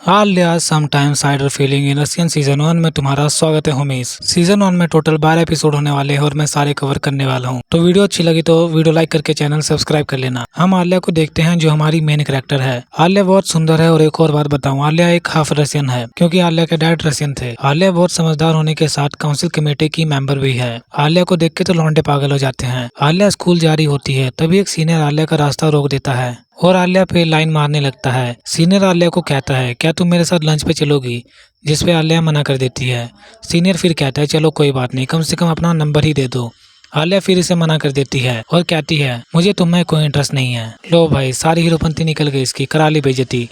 Alia sometimes हाइडर feeling in Russian season 1 में तुम्हारा स्वागत है होमीस। सीजन 1 में टोटल 12 एपिसोड होने वाले हैं और मैं सारे कवर करने वाला हूं। तो वीडियो अच्छी लगी तो वीडियो लाइक करके चैनल सब्सक्राइब कर लेना। हम आलिया को देखते हैं जो हमारी मेन कैरेक्टर है। आलिया बहुत सुंदर है और एक और बात बताऊं, आलिया एक हाफ रशियन है क्योंकि आलिया के डैड रशियन थे। आलिया बहुत समझदार होने के साथ काउंसिल कमेटी की मेंबर भी है। आलिया को देख के तो लौंडे पागल हो जाते हैं। आलिया स्कूल जा रही होती है तभी एक सीनियर आलिया का रास्ता रोक देता है और आलिया पे लाइन मारने लगता है। सीनियर आलिया को कहता है क्या तुम मेरे साथ लंच पे चलोगी, जिस पे आलिया मना कर देती है। सीनियर फिर कहता है चलो कोई बात नहीं, कम से कम अपना नंबर ही दे दो। आलिया फिर इसे मना कर देती है और कहती है मुझे तुम में कोई इंटरेस्ट नहीं है। लो भाई, सारी हीरोपंती निकल गई इसकी, करा ली बेइज्जती।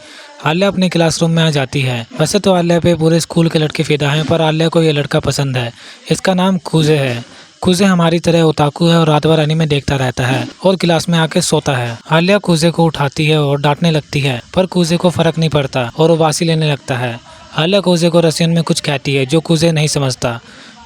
आलिया अपने क्लासरूम में आ जाती है। वैसे तो आलिया पे पूरे स्कूल के लड़के फिदा हैं, पर आलिया को ये लड़का पसंद है। इसका नाम कुजे है। कुजे हमारी तरह ओताकू है और रात भर एनीमे देखता रहता है और क्लास में आके सोता है। आलिया कुजे को उठाती है और डांटने लगती है, पर कुजे को फर्क नहीं पड़ता और वो वासी लेने लगता है। आलिया कुजे को रशियन में कुछ कहती है जो कुजे नहीं समझता।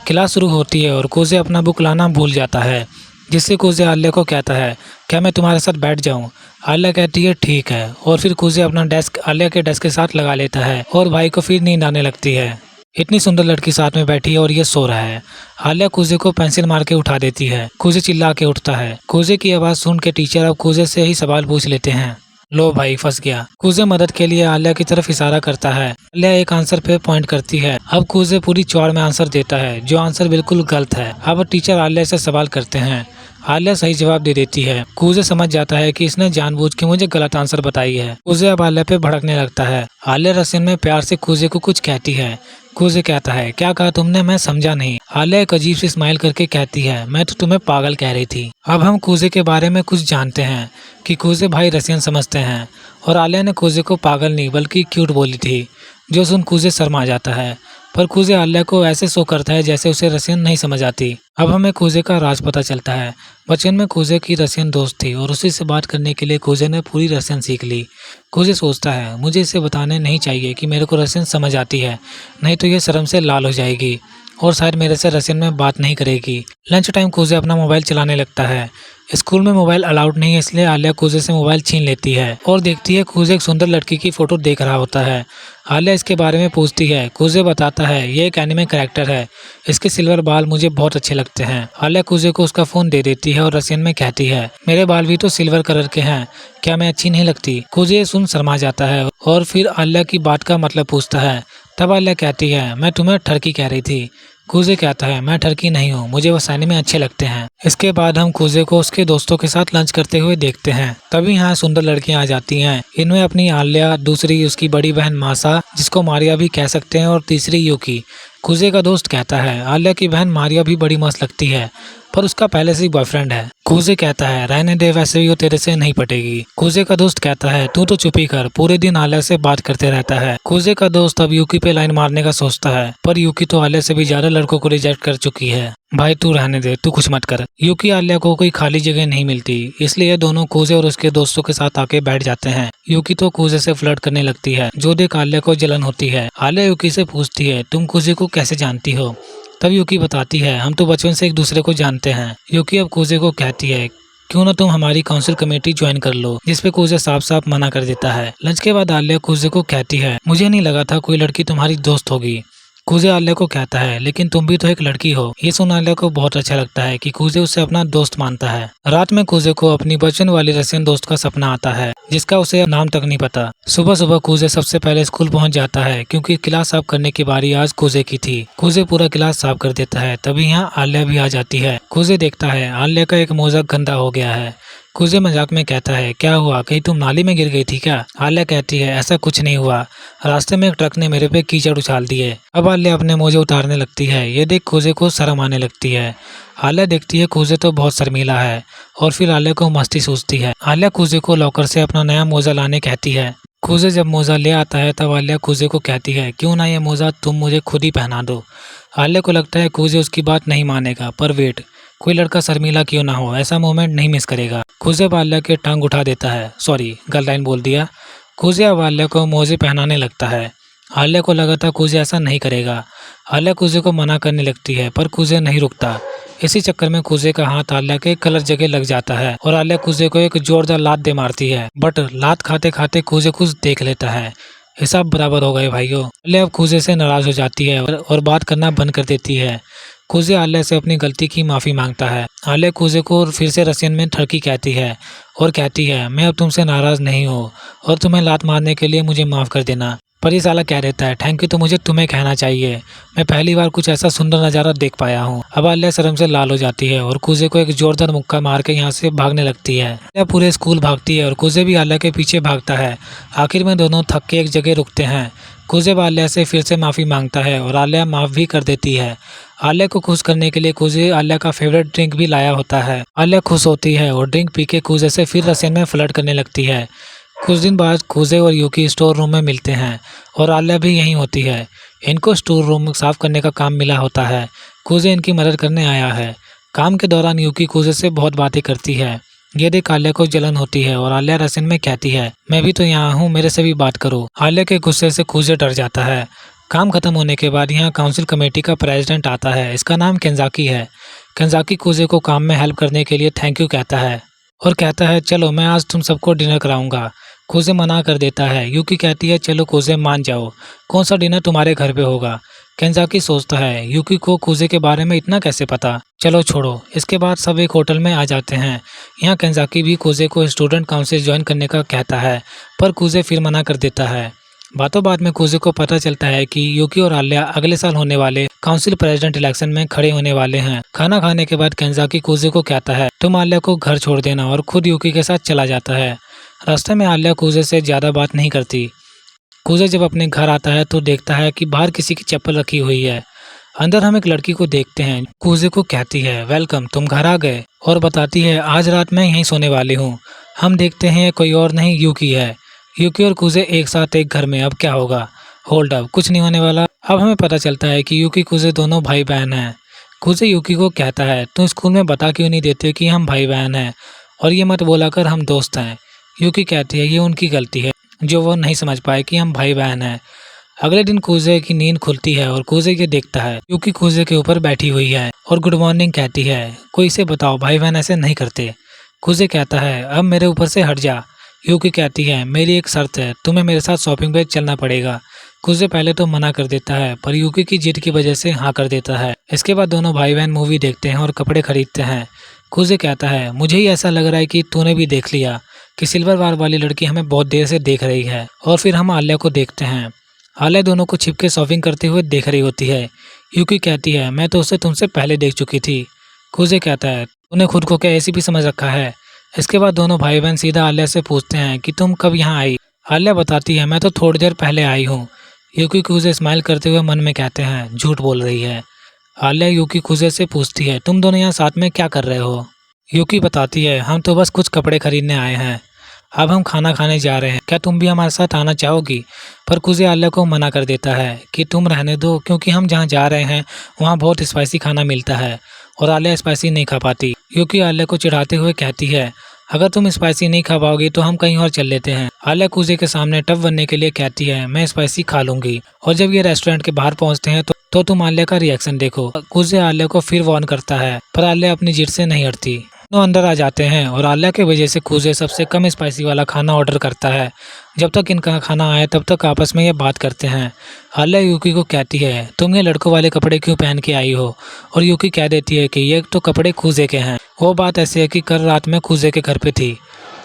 क्लास शुरू होती है और कुजे अपना बुक लाना भूल जाता है, जिससे कुजे आलिया को कहता है क्या मैं तुम्हारे साथ बैठ जाऊं। आलिया कहती है ठीक है और फिर कुजे अपना डेस्क आलिया के डेस्क के साथ लगा लेता है और भाई को फिर नींद आने लगती है। इतनी सुंदर लड़की साथ में बैठी है और ये सो रहा है। आलिया कुजे को पेंसिल मार के उठा देती है। कुजे चिल्ला के उठता है। कुजे की आवाज सुन के टीचर अब कुजे से ही सवाल पूछ लेते हैं। लो भाई, फंस गया। कुजे मदद के लिए आलिया की तरफ इशारा करता है। आलिया एक आंसर पे पॉइंट करती है। अब कुजे पूरी चौड़ में आंसर देता है जो आंसर बिल्कुल गलत है। अब टीचर आलिया से सवाल करते हैं। आलिया सही जवाब दे देती है। कुजे समझ जाता है कि इसने जानबूझ के मुझे गलत आंसर बताई है। कुजे अब आलिया पे भड़कने लगता है। आलिया रशियन में प्यार से कुजे को कुछ कहती है। कुजे कहता है क्या कहा तुमने, मैं समझा नहीं। आलिया एक अजीब सी स्माइल करके कहती है मैं तो तुम्हें पागल कह रही थी। अब हम कुजे के बारे में कुछ जानते हैं कि कुजे भाई रशियन समझते हैं और आलिया ने कुजे को पागल नहीं बल्कि क्यूट बोली थी, जो सुन कुजे शर्मा जाता है। पर कुजे आलिया को ऐसे शो करता है जैसे उसे रशियन नहीं समझ आती। अब हमें कुजे का राज पता चलता है। बचपन में कुजे की रशियन दोस्त थी और उसी से बात करने के लिए कुजे ने पूरी रशियन सीख ली। कुजे सोचता है मुझे इसे बताने नहीं चाहिए कि मेरे को रशियन समझ आती है, नहीं तो ये शर्म से लाल हो जाएगी और शायद मेरे से रशियन में बात नहीं करेगी। लंच टाइम कुजे अपना मोबाइल चलाने लगता है। स्कूल में मोबाइल अलाउड नहीं है, इसलिए आलिया कुजे से मोबाइल छीन लेती है और देखती है कुजे एक सुंदर लड़की की फोटो देख रहा होता है। आलिया इसके बारे में पूछती है। कुजे बताता है ये एक एनिमे कैरेक्टर है, इसके सिल्वर बाल मुझे बहुत अच्छे लगते हैं। आलिया कुजे को उसका फोन दे देती है और रशियन में कहती है मेरे बाल भी तो सिल्वर कलर के हैं, क्या मैं अच्छी नहीं लगती। कुजे सुन शर्मा जाता है और फिर आलिया की बात का मतलब पूछता है। तब आलिया कहती है मैं तुम्हें ठरकी कह रही थी। कुजे कहता है मैं ठरकी नहीं हूँ, मुझे वो एनिमे अच्छे लगते हैं। इसके बाद हम कुजे को उसके दोस्तों के साथ लंच करते हुए देखते हैं। तभी यहाँ सुंदर लड़कियां आ जाती हैं। इनमें अपनी आलिया, दूसरी उसकी बड़ी बहन मासा जिसको मारिया भी कह सकते हैं और तीसरी यूकी। कुजे का दोस्त कहता है आलिया की बहन मारिया भी बड़ी मस्त लगती है, पर उसका पहले से ही बॉयफ्रेंड है। कुजे कहता है रहने दे, वैसे भी वो तेरे से नहीं पटेगी। कुजे का दोस्त कहता है तू तो चुप ही कर, पूरे दिन आलिया से बात करते रहता है। कुजे का दोस्त अब यूकी पे लाइन मारने का सोचता है, पर यूकी तो आलिया से भी ज्यादा लड़कों को रिजेक्ट कर चुकी है। भाई तू रहने दे, तू कुछ मत कर। यूकी आलिया को कोई खाली जगह नहीं मिलती, इसलिए ये दोनों कुजे और उसके दोस्तों के साथ आके बैठ जाते हैं। यूकी तो कुजे से फ्लर्ट करने लगती है, जो देख आलिया को जलन होती है। आलिया यूकी से पूछती है तुम कुजे को कैसे जानती हो। तब यूकी बताती है हम तो बचपन से एक दूसरे को जानते हैं। यूकी अब कुजे को कहती है क्यों ना तुम हमारी काउंसिल कमेटी ज्वाइन कर लो, जिसपे कुजे साफ साफ मना कर देता है। लंच के बाद आलिया कुजे को कहती है मुझे नहीं लगा था कोई लड़की तुम्हारी दोस्त होगी। कुजे आलिया को कहता है लेकिन तुम भी तो एक लड़की हो। ये सुन आलिया को बहुत अच्छा लगता है कि कुजे उसे अपना दोस्त मानता है। रात में कुजे को अपनी बचपन वाली रशियन दोस्त का सपना आता है, जिसका उसे नाम तक नहीं पता। सुबह सुबह कुजे सबसे पहले स्कूल पहुंच जाता है क्योंकि क्लास साफ करने की बारी आज कुजे की थी। कुजे पूरा क्लास साफ कर देता है। तभी यहाँ आलिया भी आ जाती है। कुजे देखता है आलिया का एक मोजा गंदा हो गया है। कुजे मजाक में कहता है क्या हुआ, कहीं तुम नाली में गिर गई थी क्या। आलिया कहती है ऐसा कुछ नहीं हुआ, रास्ते में एक ट्रक ने मेरे पे कीचड़ उछाल दिए। अब आलिया अपने मोजे उतारने लगती है। ये देख कुजे को शर्म आने लगती है। आलिया देखती है कुजे तो बहुत शर्मीला है और फिर आलिया को मस्ती सूझती है। आलिया कुजे को लॉकर से अपना नया मोजा लाने कहती है। कुजे जब मोजा ले आता है तब आलिया कुजे को कहती है क्यों ना ये मोजा तुम मुझे खुद ही पहना दो। आलिया को लगता है कुजे उसकी बात नहीं मानेगा, पर वेट, कोई लड़का शर्मीला क्यों ना हो, ऐसा मोमेंट नहीं मिस करेगा। कुजे आलिया के टांग उठा देता है, सॉरी गलत लाइन बोल दिया। कुजे अब आलिया को मोजे पहनाने लगता है। आलिया को लगा था कुजे ऐसा नहीं करेगा। आलिया कुजे को मना करने लगती है, पर कुजे नहीं रुकता। इसी चक्कर में कुजे का हाथ आलिया के कलर जगह लग जाता है और आलिया कुजे को एक जोरदार लात दे मारती है। बट लात खाते खाते कुजे कुछ देख लेता है। हिसाब बराबर हो गए भाइयों। आल्या अब कूजे से नाराज हो जाती है और बात करना बंद कर देती है। कूजे आल्या से अपनी गलती की माफी मांगता है। आल्या कूजे को फिर से रसियन में ठरकी कहती है और कहती है, मैं अब तुमसे नाराज नहीं हूँ और तुम्हें लात मारने के लिए मुझे माफ कर देना। पर ये साला कह देता है, थैंक यू तो मुझे तुम्हें कहना चाहिए, मैं पहली बार कुछ ऐसा सुंदर नज़ारा देख पाया हूँ। अब आल्या शर्म से लाल हो जाती है और कूजे को एक जोरदार मुक्का मार के यहाँ से भागने लगती है। आल्या पूरे स्कूल भागती है और कूजे भी आल्या के पीछे भागता है। आखिर में दोनों थक के एक जगह रुकते हैं। कूजे आल्या से फिर से माफ़ी मांगता है और आल्या माफ़ भी कर देती है। आल्या को खुश करने के लिए कूजे आल्या का फेवरेट ड्रिंक भी लाया होता है। आल्या खुश होती है और ड्रिंक पी के कूजे से फिर रसियन में फ्लर्ट करने लगती है। कुछ दिन बाद कूजे और यूकी स्टोर रूम में मिलते हैं और आल्या भी यहीं होती है। इनको स्टोर रूम साफ करने का काम मिला होता है। कूजे इनकी मदद करने आया है। काम के दौरान यूकी कूजे से बहुत बातें करती है। ये देख आल्या को जलन होती है और आल्या रसियन में कहती है, मैं भी तो यहाँ हूँ, मेरे से भी बात करो। आल्या के गुस्से से कूजे डर जाता है। काम खत्म होने के बाद यहाँ काउंसिल कमेटी का प्रेसिडेंट आता है। इसका नाम केंजाकी है। केंजाकी कूजे को काम में हेल्प करने के लिए थैंक यू कहता है और कहता है, चलो मैं आज तुम सबको डिनर कराऊंगा। कूजे मना कर देता है। यूकी कहती है, चलो कूजे मान जाओ, कौन सा डिनर तुम्हारे घर पे होगा। केंजाकी सोचता है, यूकी को कूजे के बारे में इतना कैसे पता, चलो छोड़ो। इसके बाद सब एक होटल में आ जाते हैं। यहाँ केंजाकी भी कूजे को स्टूडेंट काउंसिल ज्वाइन करने का कहता है, पर कूजे फिर मना कर देता है। बातों बाद में कूजे को पता चलता है कि यूकी और आल्या अगले साल होने वाले काउंसिल प्रेसिडेंट इलेक्शन में खड़े होने वाले हैं। खाना खाने के बाद केंजाकी कूजे को कहता है, तुम आल्या को घर छोड़ देना, और खुद यूकी के साथ चला जाता है। रास्ते में आल्या कूजे से ज़्यादा बात नहीं करती। कूजे जब अपने घर आता है तो देखता है कि बाहर किसी की चप्पल रखी हुई है। अंदर हम एक लड़की को देखते हैं। कूजे को कहती है, वेलकम, तुम घर आ गए, और बताती है, आज रात मैं यहीं सोने वाली हूँ। हम देखते हैं कोई और नहीं, यूकी है। यूकी और कूजे एक साथ एक घर में, अब क्या होगा। होल्ड अप, कुछ नहीं होने वाला। अब हमें पता चलता है कि यूकी कूजे दोनों भाई बहन हैं। कूजे यूकी को कहता है, तुम स्कूल में बता क्यों नहीं देते कि हम भाई बहन हैं, और ये मत बोला कर हम दोस्त हैं। यूकी कहती है, ये उनकी गलती है जो वो नहीं समझ पाए कि हम भाई बहन हैं। अगले दिन कूजे की नींद खुलती है और कूजे ये देखता है यूकी कूजे के ऊपर बैठी हुई है और गुड मॉर्निंग कहती है। कोई इसे बताओ, भाई बहन ऐसे नहीं करते। कूजे कहता है, अब मेरे ऊपर से हट जा। यूकी कहती है, मेरी एक शर्त है, तुम्हें मेरे साथ शॉपिंग पे चलना पड़ेगा। कूजे पहले तो मना कर देता है, पर यूकी की जिद की वजह से हाँ कर देता है। इसके बाद दोनों भाई बहन मूवी देखते हैं और कपड़े खरीदते हैं। कूजे कहता है, मुझे ही ऐसा लग रहा है कि तूने भी देख लिया कि सिल्वर वार वाली लड़की हमें बहुत देर से देख रही है। और फिर हम आल्या को देखते हैं। आल्या दोनों को छिपके शॉपिंग करते हुए देख रही होती है। यूकी कहती है, मैं तो उसे तुमसे पहले देख चुकी थी। कूजे कहता है, तूने खुद को क्या ऐसी भी समझ रखा है। इसके बाद दोनों भाई बहन सीधा आल्या से पूछते हैं कि तुम कब यहाँ आई। आल्या बताती है, मैं तो थोड़ी देर पहले आई हूँ। यूकी कूजे स्माइल करते हुए मन में कहते हैं, झूठ बोल रही है। आल्या यूकी कूजे से पूछती है, तुम दोनों यहाँ साथ में क्या कर रहे हो। यूकी बताती है, हम तो बस कुछ कपड़े खरीदने आए हैं, अब हम खाना खाने जा रहे हैं, क्या तुम भी हमारे साथ आना चाहोगी। पर कूजे आल्या को मना कर देता है कि तुम रहने दो, क्योंकि हम जहाँ जा रहे हैं वहाँ बहुत स्पाइसी खाना मिलता है और आल्या स्पाइसी नहीं खा पाती। यूकी आल्या को चिढ़ाते हुए कहती है, अगर तुम स्पाइसी नहीं खा पाओगी तो हम कहीं और चल लेते हैं। आल्या कूजे के सामने टफ बनने के लिए कहती है, मैं स्पाइसी खा लूंगी। और जब ये रेस्टोरेंट के बाहर पहुंचते हैं तो तुम आल्या का रिएक्शन देखो। कूजे आल्या को फिर वार्न करता है, पर आल्या अपनी जिद से नहीं हटती। दोनों अंदर आ जाते हैं और आल्या के वजह से कूजे सबसे कम स्पाइसी वाला खाना ऑर्डर करता है। जब तक इनका खाना आए तब तक आपस में ये बात करते हैं। आल्या यूकी को कहती है, तुम ये लड़कों वाले कपड़े क्यों पहन के आई हो। और यूकी कह देती है कि ये तो कपड़े कूजे के हैं। वो बात ऐसी है कि कल रात में कूजे के घर पे थी।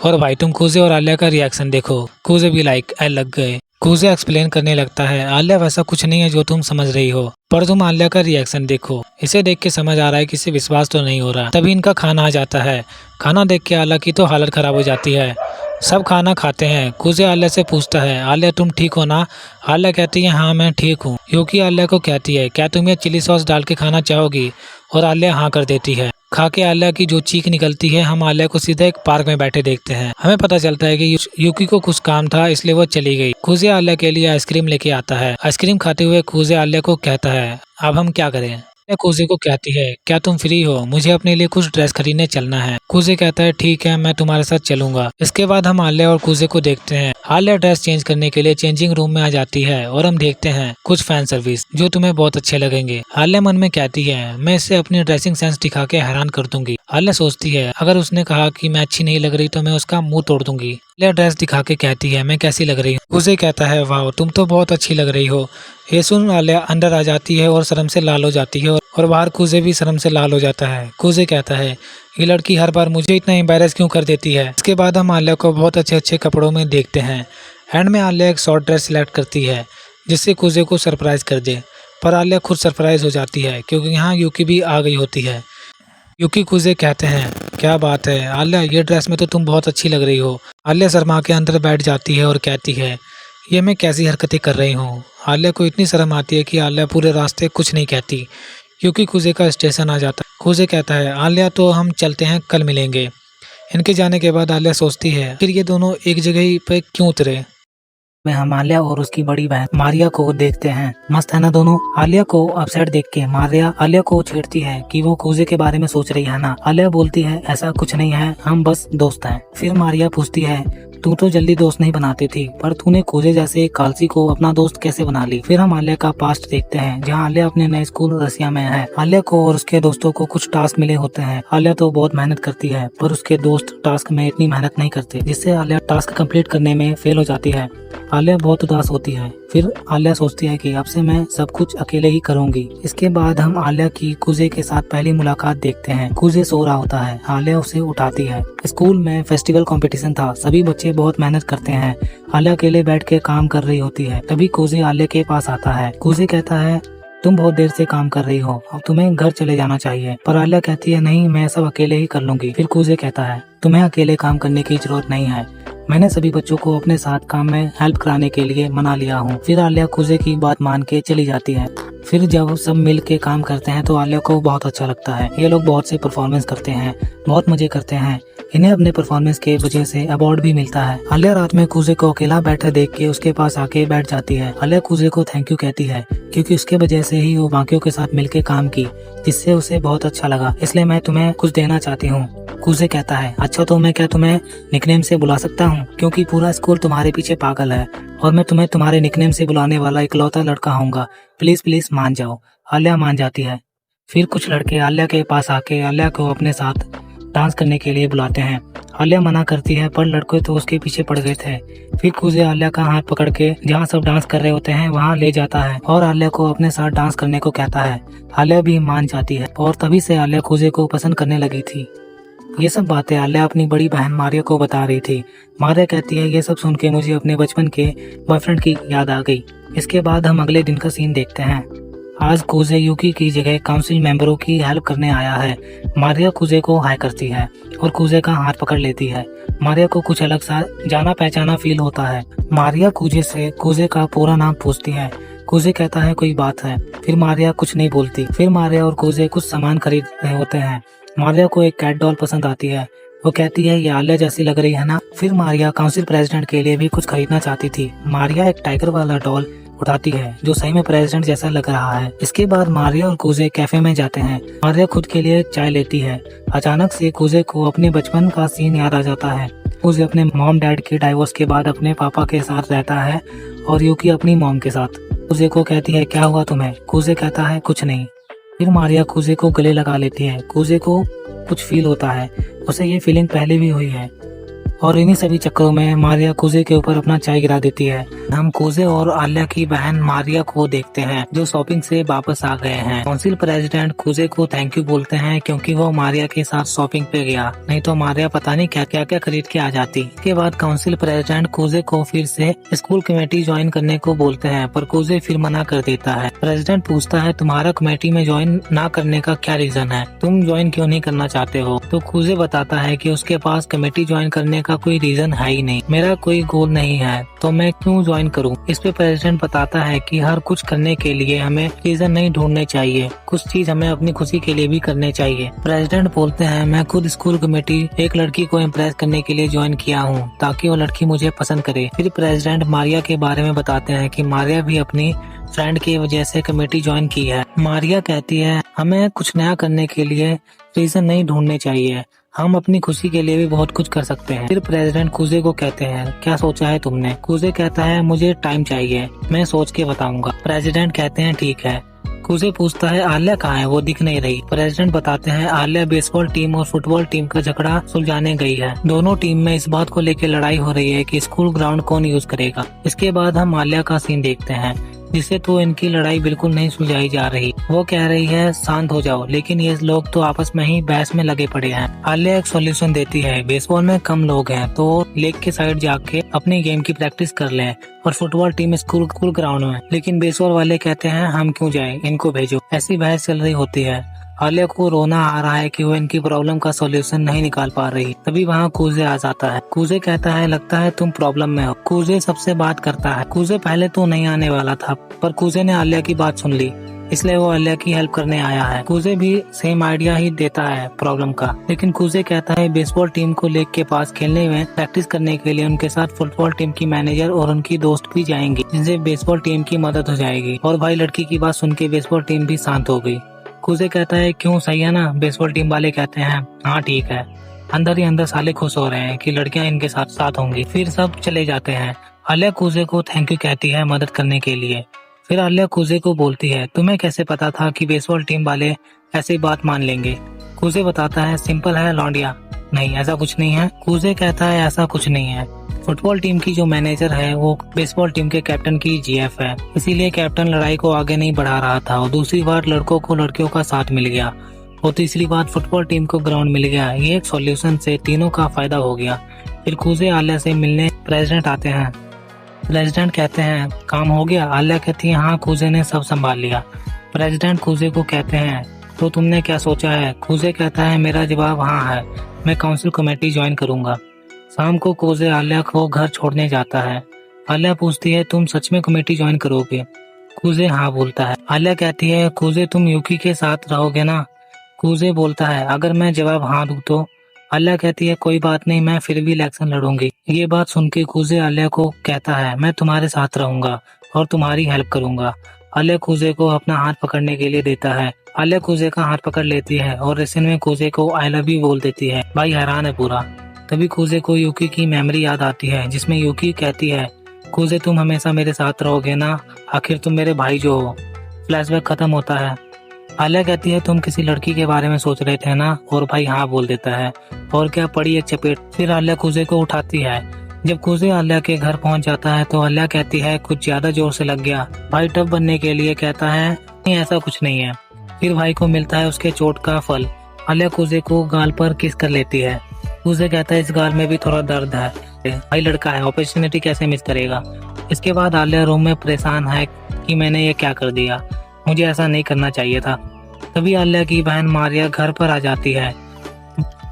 और भाई तुम कूजे और आल्या का रिएक्शन देखो। कूजे भी लाइक लग गए। कूजे एक्सप्लेन करने लगता है, आल्या वैसा कुछ नहीं है जो तुम समझ रही हो, पर तुम आल्या का रिएक्शन देखो। इसे देख के समझ आ रहा है कि इसे विश्वास तो नहीं हो रहा। तभी इनका खाना आ जाता है। खाना देख के आल्या की तो हालत खराब हो जाती है। सब खाना खाते हैं। कूजे आल्या से पूछता है, आल्या तुम ठीक हो ना। आल्या कहती है, हाँ मैं ठीक हूँ। यूकी आल्या को कहती है, क्या तुम ये चिली सॉस डाल के खाना चाहोगी। और आल्या हाँ कर देती है। खा के आल्या की जो चीख निकलती है, हम आल्या को सीधा एक पार्क में बैठे देखते हैं। हमें पता चलता है कि यूकी को कुछ काम था इसलिए वो चली गई। कूजे आल्या के लिए आइसक्रीम लेके आता है। आइसक्रीम खाते हुए कूजे आल्या को कहता है, अब हम क्या करें। कूजे को कहती है, क्या तुम फ्री हो, मुझे अपने लिए कुछ ड्रेस खरीदने चलना है। कूजे कहता है, ठीक है मैं तुम्हारे साथ चलूंगा। इसके बाद हम आल्या और कूजे को देखते हैं। आल्या ड्रेस चेंज करने के लिए चेंजिंग रूम में आ जाती है और हम देखते हैं कुछ फैन सर्विस जो तुम्हें बहुत अच्छे लगेंगे। आल्या मन में कहती है, मैं इसे अपनी ड्रेसिंग सेंस दिखा के हैरान कर दूंगी। आल्या सोचती है, अगर उसने कहा कि मैं अच्छी नहीं लग रही तो मैं उसका मुंह तोड़ दूंगी। आलिया ड्रेस दिखा के कहती है मैं कैसी लग रही हूँ। कुजे कहता है वाह तुम तो बहुत अच्छी लग रही हो। ये सुन आलिया अंदर आ जाती है और शर्म से लाल हो जाती है और बाहर कुजे भी शर्म से लाल हो जाता है। कुजे कहता है ये लड़की हर बार मुझे इतना एम्बैरेस क्यों कर देती है। इसके बाद हम आलिया को बहुत अच्छे अच्छे कपड़ों में देखते हैं। एंड में आलिया एक शॉर्ट ड्रेस सिलेक्ट करती है जिससे कुजे को सरप्राइज कर दे, पर आलिया खुद सरप्राइज हो जाती है क्योंकि यहाँ यूकी भी आ गई होती है। यूकी कुजे कहते हैं क्या बात है आलिया, ये ड्रेस में तो तुम बहुत अच्छी लग रही हो। आलिया शर्मा के अंदर बैठ जाती है और कहती है ये मैं कैसी हरकतें कर रही हूँ। आलिया को इतनी शर्म आती है कि आलिया पूरे रास्ते कुछ नहीं कहती। यूकी कुजे का स्टेशन आ जाता है। कुजे कहता है आलिया तो हम चलते हैं, कल मिलेंगे। इनके जाने के बाद आलिया सोचती है फिर ये दोनों एक जगह ही पे क्यों उतरे। में हम आलिया और उसकी बड़ी बहन मारिया को देखते हैं। मस्त है ना दोनों। आलिया को अपसेट देख के मारिया आलिया को छेड़ती है कि वो कुजे के बारे में सोच रही है ना। आलिया बोलती है ऐसा कुछ नहीं है, हम बस दोस्त हैं। फिर मारिया पूछती है तू तो जल्दी दोस्त नहीं बनाती थी, पर तूने कुजे जैसे कालसी को अपना दोस्त कैसे बना ली। फिर हम आलिया का पास्ट देखते हैं जहाँ आलिया अपने नए स्कूल रसिया में है। आलिया को और उसके दोस्तों को कुछ टास्क मिले होते हैं। आलिया तो बहुत मेहनत करती है पर उसके दोस्त टास्क में इतनी मेहनत नहीं करते, जिससे आलिया टास्क कंप्लीट करने में फेल हो जाती है। आलिया बहुत उदास होती है। फिर आलिया सोचती है कि अब से मैं सब कुछ अकेले ही करूंगी। इसके बाद हम आलिया की कुजे के साथ पहली मुलाकात देखते हैं। कुजे सो रहा होता है, आलिया उसे उठाती है। स्कूल में फेस्टिवल कंपटीशन था, सभी बच्चे बहुत मेहनत करते हैं। आलिया अकेले बैठ के काम कर रही होती है। तभी कुजे आलिया के पास आता है। कुजे कहता है तुम बहुत देर से काम कर रही हो, अब तुम्हें घर चले जाना चाहिए। पर आलिया कहती है नहीं, मैं सब अकेले ही कर लूंगी। फिर कुजे कहता है तुम्हें अकेले काम करने की जरूरत नहीं है, मैंने सभी बच्चों को अपने साथ काम में हेल्प कराने के लिए मना लिया हूँ। फिर आलिया कुजे की बात मान के चली जाती है। फिर जब सब मिल के काम करते हैं तो आलिया को बहुत अच्छा लगता है। ये लोग बहुत से परफॉर्मेंस करते हैं, बहुत मजे करते हैं। इन्हें अपने परफॉर्मेंस के वजह से अवार्ड भी मिलता है। आलिया रात में कुजे को अकेला बैठा देख के उसके पास आके बैठ जाती है। आलिया कुजे को थैंक यू कहती है क्योंकि उसके वजह से ही वो बाकियों के साथ मिलके काम की, जिससे उसे बहुत अच्छा लगा, इसलिए मैं तुम्हें कुछ देना चाहती हूँ। कुजे कहता है अच्छा तो मैं क्या तुम्हें निकनेम से बुला सकता हूँ, क्योंकि पूरा स्कूल तुम्हारे पीछे पागल है और मैं तुम्हें तुम्हारे निकनेम से बुलाने वाला इकलौता लड़का हूँगा, प्लीज प्लीज मान जाओ। आलिया मान जाती है। फिर कुछ लड़के आलिया के पास आके आलिया को अपने साथ डांस करने के लिए बुलाते हैं। आलिया मना करती है पर लड़के तो उसके पीछे पड़ गए थे। फिर कुजे आलिया का हाथ पकड़ के जहाँ सब डांस कर रहे होते हैं वहाँ ले जाता है और आलिया को अपने साथ डांस करने को कहता है। आलिया भी मान जाती है और तभी से आलिया कुजे को पसंद करने लगी थी। ये सब बातें आलिया अपनी बड़ी बहन मारिया को बता रही थी। मारिया कहती है ये सब सुन के मुझे अपने बचपन के बॉयफ्रेंड की याद आ गई। इसके बाद हम अगले दिन का सीन देखते हैं। आज कुजे यूकी की जगह काउंसिल मेंबरों की हेल्प करने आया है। मारिया कुजे को हाय करती है और कुजे का हाथ पकड़ लेती है। मारिया को कुछ अलग सा जाना पहचाना फील होता है। मारिया कुजे से कुजे का पूरा नाम पूछती है। कुजे कहता है कोई बात है। फिर मारिया कुछ नहीं बोलती। फिर मारिया और कुजे कुछ सामान खरीद रहे होते हैं। मारिया को एक कैट डॉल पसंद आती है। वो कहती है ये आलिया जैसी लग रही है ना। फिर मारिया काउंसिल प्रेसिडेंट के लिए भी कुछ खरीदना चाहती थी। मारिया एक टाइगर वाला डॉल उठाती है जो सही में प्रेसिडेंट जैसा लग रहा है। इसके बाद मारिया और कुजे कैफे में जाते हैं। मारिया खुद के लिए चाय लेती है। अचानक से कुजे को अपने बचपन का सीन याद आ जाता है। कुजे अपने मॉम डैड के डाइवोर्स के बाद अपने पापा के साथ रहता है और यूकी अपनी मॉम के साथ। कुजे को कहती है क्या हुआ तुम्हें। कुजे कहता है कुछ नहीं। फिर मारिया कुजे को गले लगा लेती है। कुजे को कुछ फील होता है, उसे ये फीलिंग पहले भी हुई है और इन्हीं सभी चक्करों में मारिया कुजे के ऊपर अपना चाय गिरा देती है। हम कुजे और आलिया की बहन मारिया को देखते हैं जो शॉपिंग से वापस आ गए हैं। काउंसिल प्रेसिडेंट कुजे को थैंक यू बोलते हैं क्योंकि वो मारिया के साथ शॉपिंग पे गया, नहीं तो मारिया पता नहीं क्या क्या खरीद के आ जाती। इसके बाद काउंसिल प्रेसिडेंट कुजे को फिर से स्कूल कमेटी ज्वाइन करने को बोलते हैं पर कुजे फिर मना कर देता है। प्रेसिडेंट पूछता है तुम्हारा कमेटी में ज्वाइन ना करने का क्या रीजन है, तुम ज्वाइन क्यों नहीं करना चाहते हो। तो कुजे बताता है कि उसके पास कमेटी ज्वाइन करने का कोई रीजन है ही नहीं, मेरा कोई गोल नहीं है तो मैं क्यों ज्वाइन करूं। इस पे प्रेसिडेंट बताता है कि हर कुछ करने के लिए हमें रीजन नहीं ढूंढने चाहिए, कुछ चीज हमें अपनी खुशी के लिए भी करने चाहिए। प्रेसिडेंट बोलते हैं मैं खुद स्कूल कमेटी एक लड़की को इम्प्रेस करने के लिए ज्वाइन किया हूँ ताकि वो लड़की मुझे पसंद करे। फिर प्रेसिडेंट मारिया के बारे में बताते हैं कि मारिया भी अपनी फ्रेंड की वजह से कमेटी ज्वाइन की है। मारिया कहती है हमें कुछ नया करने के लिए रीजन नहीं ढूंढने चाहिए, हम अपनी खुशी के लिए भी बहुत कुछ कर सकते हैं। फिर प्रेसिडेंट कुजे को कहते हैं क्या सोचा है तुमने। कुजे कहता है मुझे टाइम चाहिए, मैं सोच के बताऊंगा। प्रेसिडेंट कहते हैं ठीक है। कूजे पूछता है आलिया कहाँ है, वो दिख नहीं रही। प्रेसिडेंट बताते हैं आलिया बेसबॉल टीम और फुटबॉल टीम का झगड़ा सुलझाने गई है। दोनों टीम में इस बात को लेकर लड़ाई हो रही है कि स्कूल ग्राउंड कौन यूज करेगा। इसके बाद हम आलिया का सीन देखते हैं जिससे तो इनकी लड़ाई बिल्कुल नहीं सुलझाई जा रही। वो कह रही है शांत हो जाओ, लेकिन ये लोग तो आपस में ही बहस में लगे पड़े हैं। आलिया एक सॉल्यूशन देती है, बेसबॉल में कम लोग हैं तो लेक के साइड जाके अपनी गेम की प्रैक्टिस कर लें और फुटबॉल टीम स्कूल ग्राउंड में। लेकिन बेसबॉल वाले कहते हैं हम क्यों जाएं, इनको भेजो। ऐसी बहस चल रही होती है। आलिया को रोना आ रहा है कि वो इनकी प्रॉब्लम का सॉल्यूशन नहीं निकाल पा रही। तभी वहाँ कूजे आ जाता है। कूजे कहता है लगता है तुम प्रॉब्लम में हो। कूजे सबसे बात करता है। कूजे पहले तो नहीं आने वाला था, पर कूजे ने आलिया की बात सुन ली, इसलिए वो आलिया की हेल्प करने आया है। कूजे भी सेम आइडिया ही देता है प्रॉब्लम का, लेकिन कूजे कहता है बेसबॉल टीम को लेक के पास खेलने में प्रैक्टिस करने के लिए उनके साथ फुटबॉल टीम की मैनेजर और उनकी दोस्त भी जाएंगी, जिनसे बेसबॉल टीम की मदद हो जाएगी। और भाई लड़की की बात सुन के बेसबॉल टीम भी शांत हो गई। कूजे कहता है क्यों, सही है ना। बेसबॉल टीम वाले कहते हैं हाँ ठीक है। अंदर ही अंदर साले खुश हो रहे हैं कि लड़कियां इनके साथ साथ होंगी। फिर सब चले जाते हैं। आलिया कूजे को थैंक यू कहती है मदद करने के लिए। फिर आलिया कूजे को बोलती है तुम्हें कैसे पता था कि बेसबॉल टीम वाले ऐसी बात मान लेंगे। कूजे बताता है सिंपल है लौंडिया, नहीं ऐसा कुछ नहीं है। कूजे कहता है ऐसा कुछ नहीं है, फुटबॉल टीम की जो मैनेजर है वो बेसबॉल टीम के कैप्टन की जीएफ है, इसीलिए कैप्टन लड़ाई को आगे नहीं बढ़ा रहा था। और दूसरी बार लड़कों को लड़कियों का साथ मिल गया और तीसरी बार फुटबॉल टीम को ग्राउंड मिल गया। ये एक सॉल्यूशन से तीनों का फायदा हो गया। फिर कूजे आलिया से मिलने प्रेसिडेंट आते हैं। प्रेसिडेंट कहते हैं काम हो गया। आलिया कहती है हाँ, कूजे ने सब संभाल लिया। प्रेसिडेंट कूजे को कहते हैं तो तुमने क्या सोचा है। कूजे कहता है मेरा जवाब हाँ है, मैं काउंसिल कमेटी ज्वाइन करूंगा। शाम को कूजे आलिया को घर छोड़ने जाता है। आलिया पूछती है तुम सच में कमेटी ज्वाइन करोगे। कूजे हाँ बोलता है। आलिया कहती है कूजे तुम यूकी के साथ रहोगे ना। कूजे बोलता है अगर मैं जवाब हाँ दूं तो। आलिया कहती है कोई बात नहीं, मैं फिर भी इलेक्शन लड़ूंगी। ये बात सुन के कूजे आलिया को कहता है मैं तुम्हारे साथ रहूंगा और तुम्हारी हेल्प करूंगा। आलिया कूजे को अपना हाथ पकड़ने के लिए देता है। आलिया कूजे का हाथ पकड़ लेती है और रिसन में कूजे को आई लव यू बोल देती है। भाई हैरान है पूरा। तभी कूजे को यूकी की मेमोरी याद आती है, जिसमें यूकी कहती है कूजे तुम हमेशा मेरे साथ रहोगे ना, आखिर तुम मेरे भाई जो हो। फ्लैशबैक खत्म होता है। आलिया कहती है तुम किसी लड़की के बारे में सोच रहे थे ना, और भाई हाँ बोल देता है। और क्या पड़ी एक चपेट। फिर आलिया कूजे को उठाती है। जब कूजे आलिया के घर पहुंच जाता है तो आलिया कहती है कुछ ज्यादा जोर से लग गया। भाई टफ बनने के लिए कहता है नहीं ऐसा कुछ नहीं है। फिर भाई को मिलता है उसके चोट का फल। आलिया कूजे को गाल पर किस कर लेती है। कूजे कहता है इस गाल में भी थोड़ा दर्द है, भाई लड़का है अपॉर्चुनिटी कैसे मिस करेगा। इसके बाद आलिया रूम में परेशान है कि मैंने ये क्या कर दिया, मुझे ऐसा नहीं करना चाहिए था। तभी आलिया की बहन मारिया घर पर आ जाती है।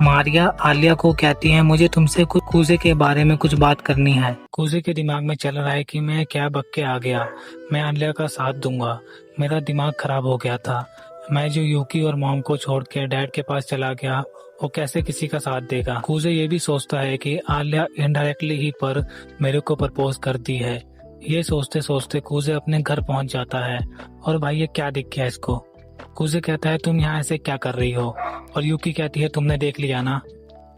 मारिया आलिया को कहती है मुझे तुमसे कुछ कूजे के बारे में कुछ बात करनी है। कूजे के दिमाग में चल रहा है कि मैं क्या बक के आ गया, मैं आलिया का साथ दूंगा, मेरा दिमाग खराब हो गया था। मैं जो यूकी और मॉम को छोड़ के डैड के पास चला गया, वो कैसे किसी का साथ देगा। कूजे ये भी सोचता है कि आलिया इनडायरेक्टली ही पर मेरे को प्रपोज कर दी है। ये सोचते सोचते कूजे अपने घर पहुंच जाता है। और भाई ये क्या दिख गया इसको। कूजे कहता है तुम यहाँ ऐसे क्या कर रही हो। और यूकी कहती है तुमने देख लिया ना।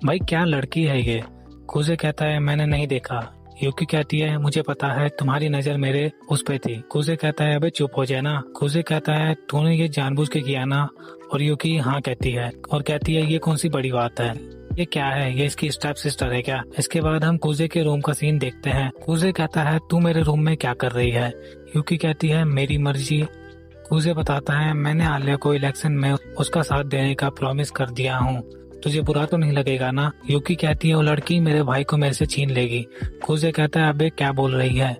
भाई क्या लड़की है ये। कूजे कहता है मैंने नहीं देखा। यूकी कहती है मुझे पता है, तुम्हारी नजर मेरे उस पे थी। कूजे कहता है अबे चुप हो जाए ना। कूजे कहता है तूने ये जानबूझ के किया ना। और यूकी हाँ कहती है और कहती है ये कौन सी बड़ी बात है, ये क्या है, ये इसकी स्टेप सिस्टर है क्या। इसके बाद हम कूजे के रूम का सीन देखते हैं। कूजे कहता है तू मेरे रूम में क्या कर रही है। यूकी कहती है मेरी मर्जी। कूजे बताता है मैंने आलिया को इलेक्शन में उसका साथ देने का प्रॉमिस कर दिया हूँ, तुझे बुरा तो नहीं लगेगा ना। यूकी कहती है वो लड़की मेरे भाई को मेरे से छीन लेगी। कूजे कहता है अबे क्या बोल रही है।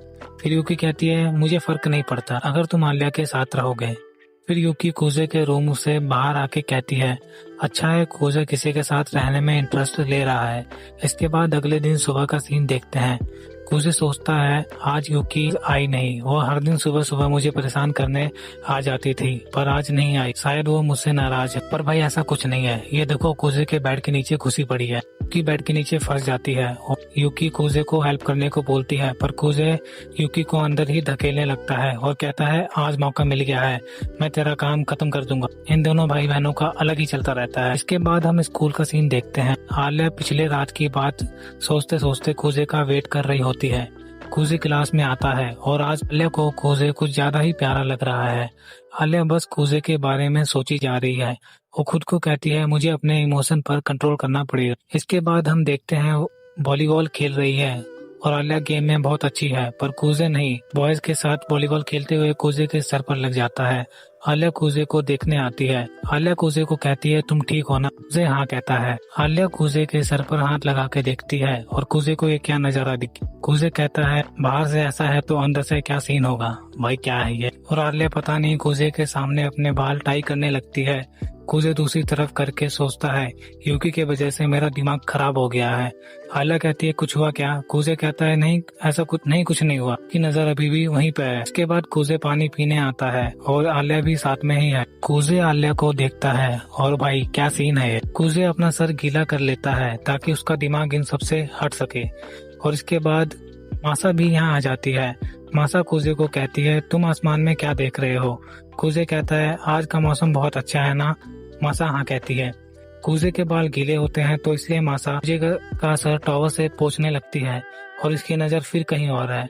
फिर यूकी कहती है मुझे फर्क नहीं पड़ता अगर तुम आलिया के साथ रहोगे। फिर यूकी कूजे के रूम से बाहर आके कहती है अच्छा है कूजे किसी के साथ रहने में इंटरेस्ट ले रहा है। इसके बाद अगले दिन सुबह का सीन देखते हैं। कूजे सोचता है आज यूकी आई नहीं, वो हर दिन सुबह सुबह मुझे परेशान करने आ जाती थी पर आज नहीं आई, शायद वो मुझसे नाराज है। पर भाई ऐसा कुछ नहीं है। ये देखो कूजे के बेड के नीचे घुसी पड़ी है। यूकी बेड के नीचे फंस जाती है और यूकी कूजे को हेल्प करने को बोलती है, पर कूजे यूकी को अंदर ही धकेलने लगता है और कहता है आज मौका मिल गया है, मैं तेरा काम खत्म कर दूंगा। इन दोनों भाई बहनों का अलग ही चलता रहता है। इसके बाद हम स्कूल का सीन देखते हैं। आलिया पिछले रात की बात सोचते सोचते कूजे का वेट कर रही होती है। कूजे क्लास में आता है और आज आल्या को कूजे कुछ ज्यादा ही प्यारा लग रहा है। आल्या बस कूजे के बारे में सोची जा रही है। वो खुद को कहती है मुझे अपने इमोशन पर कंट्रोल करना पड़ेगा। इसके बाद हम देखते हैं वॉलीबॉल खेल रही है और आल्या गेम में बहुत अच्छी है, पर कूजे नहीं। बॉयज के साथ वॉलीबॉल खेलते हुए कूजे के सर पर लग जाता है। आल्या कूजे को देखने आती है। आल्या कूजे को कहती है तुम ठीक हो ना? कूजे हाँ कहता है। आल्या कूजे के सर पर हाथ लगा के देखती है और कूजे को ये क्या नजारा दिख। कूजे कहता है बाहर से ऐसा है तो अंदर से क्या सीन होगा भाई, क्या है ये? और आल्या पता नहीं कूजे के सामने अपने बाल टाई करने लगती है। कूजे दूसरी तरफ करके सोचता है यूकी के वजह से मेरा दिमाग खराब हो गया है। आल्या कहती है कुछ हुआ क्या? कूजे कहता है नहीं ऐसा कुछ नहीं हुआ, की नजर अभी भी वहीं पे है। इसके बाद कूजे पानी पीने आता है और आल्या भी साथ में ही है। कूजे आल्या को देखता है और भाई क्या सीन है। कूजे अपना सर गीला कर लेता है ताकि उसका दिमाग इन सबसे हट सके। और इसके बाद मासा भी यहाँ आ जाती है। मासा कूजे को कहती है तुम आसमान में क्या देख रहे हो? कूजे कहता है आज का मौसम बहुत अच्छा है ना? मासा हाँ कहती है। कूजे के बाल गीले होते हैं तो इसलिए मासा कूजे का सर टॉवल से पोंछने लगती है और इसकी नजर फिर कहीं और है।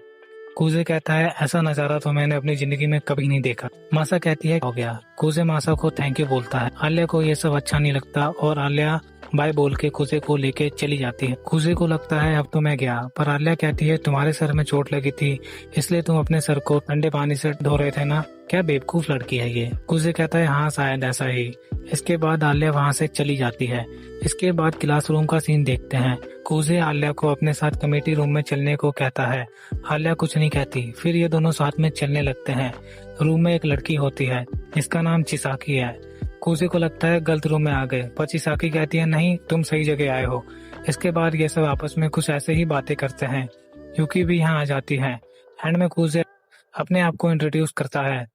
कूजे कहता है ऐसा नजारा तो मैंने अपनी जिंदगी में कभी नहीं देखा। मासा कहती है हो गया। कूजे मासा को थैंक यू बोलता है। आल्या को ये सब अच्छा नहीं लगता और आल्या बाय बोल के कूजे को लेके चली जाती है। कूजे को लगता है अब तो मैं गया, पर आल्या कहती है तुम्हारे सर में चोट लगी थी इसलिए तुम अपने सर को ठंडे पानी से धो रहे थे ना? क्या बेवकूफ लड़की है ये। कूजे कहता है हाँ शायद ऐसा ही। इसके बाद आल्या वहाँ से चली जाती है। इसके बाद क्लासरूम का सीन देखते हैं। कूजे आल्या को अपने साथ कमेटी रूम में चलने को कहता है। आल्या कुछ नहीं कहती। फिर ये दोनों साथ में चलने लगते हैं। रूम में एक लड़की होती है जिसका नाम चिसाकी है। कूजे को लगता है गलत रूम में आ गए, पर चिसाकी कहती है नहीं तुम सही जगह आए हो। इसके बाद ये सब आपस में कुछ ऐसे ही बातें करते हैं। यूकी भी यहाँ आ जाती है। एंड में कूजे अपने आप को इंट्रोड्यूस करता है।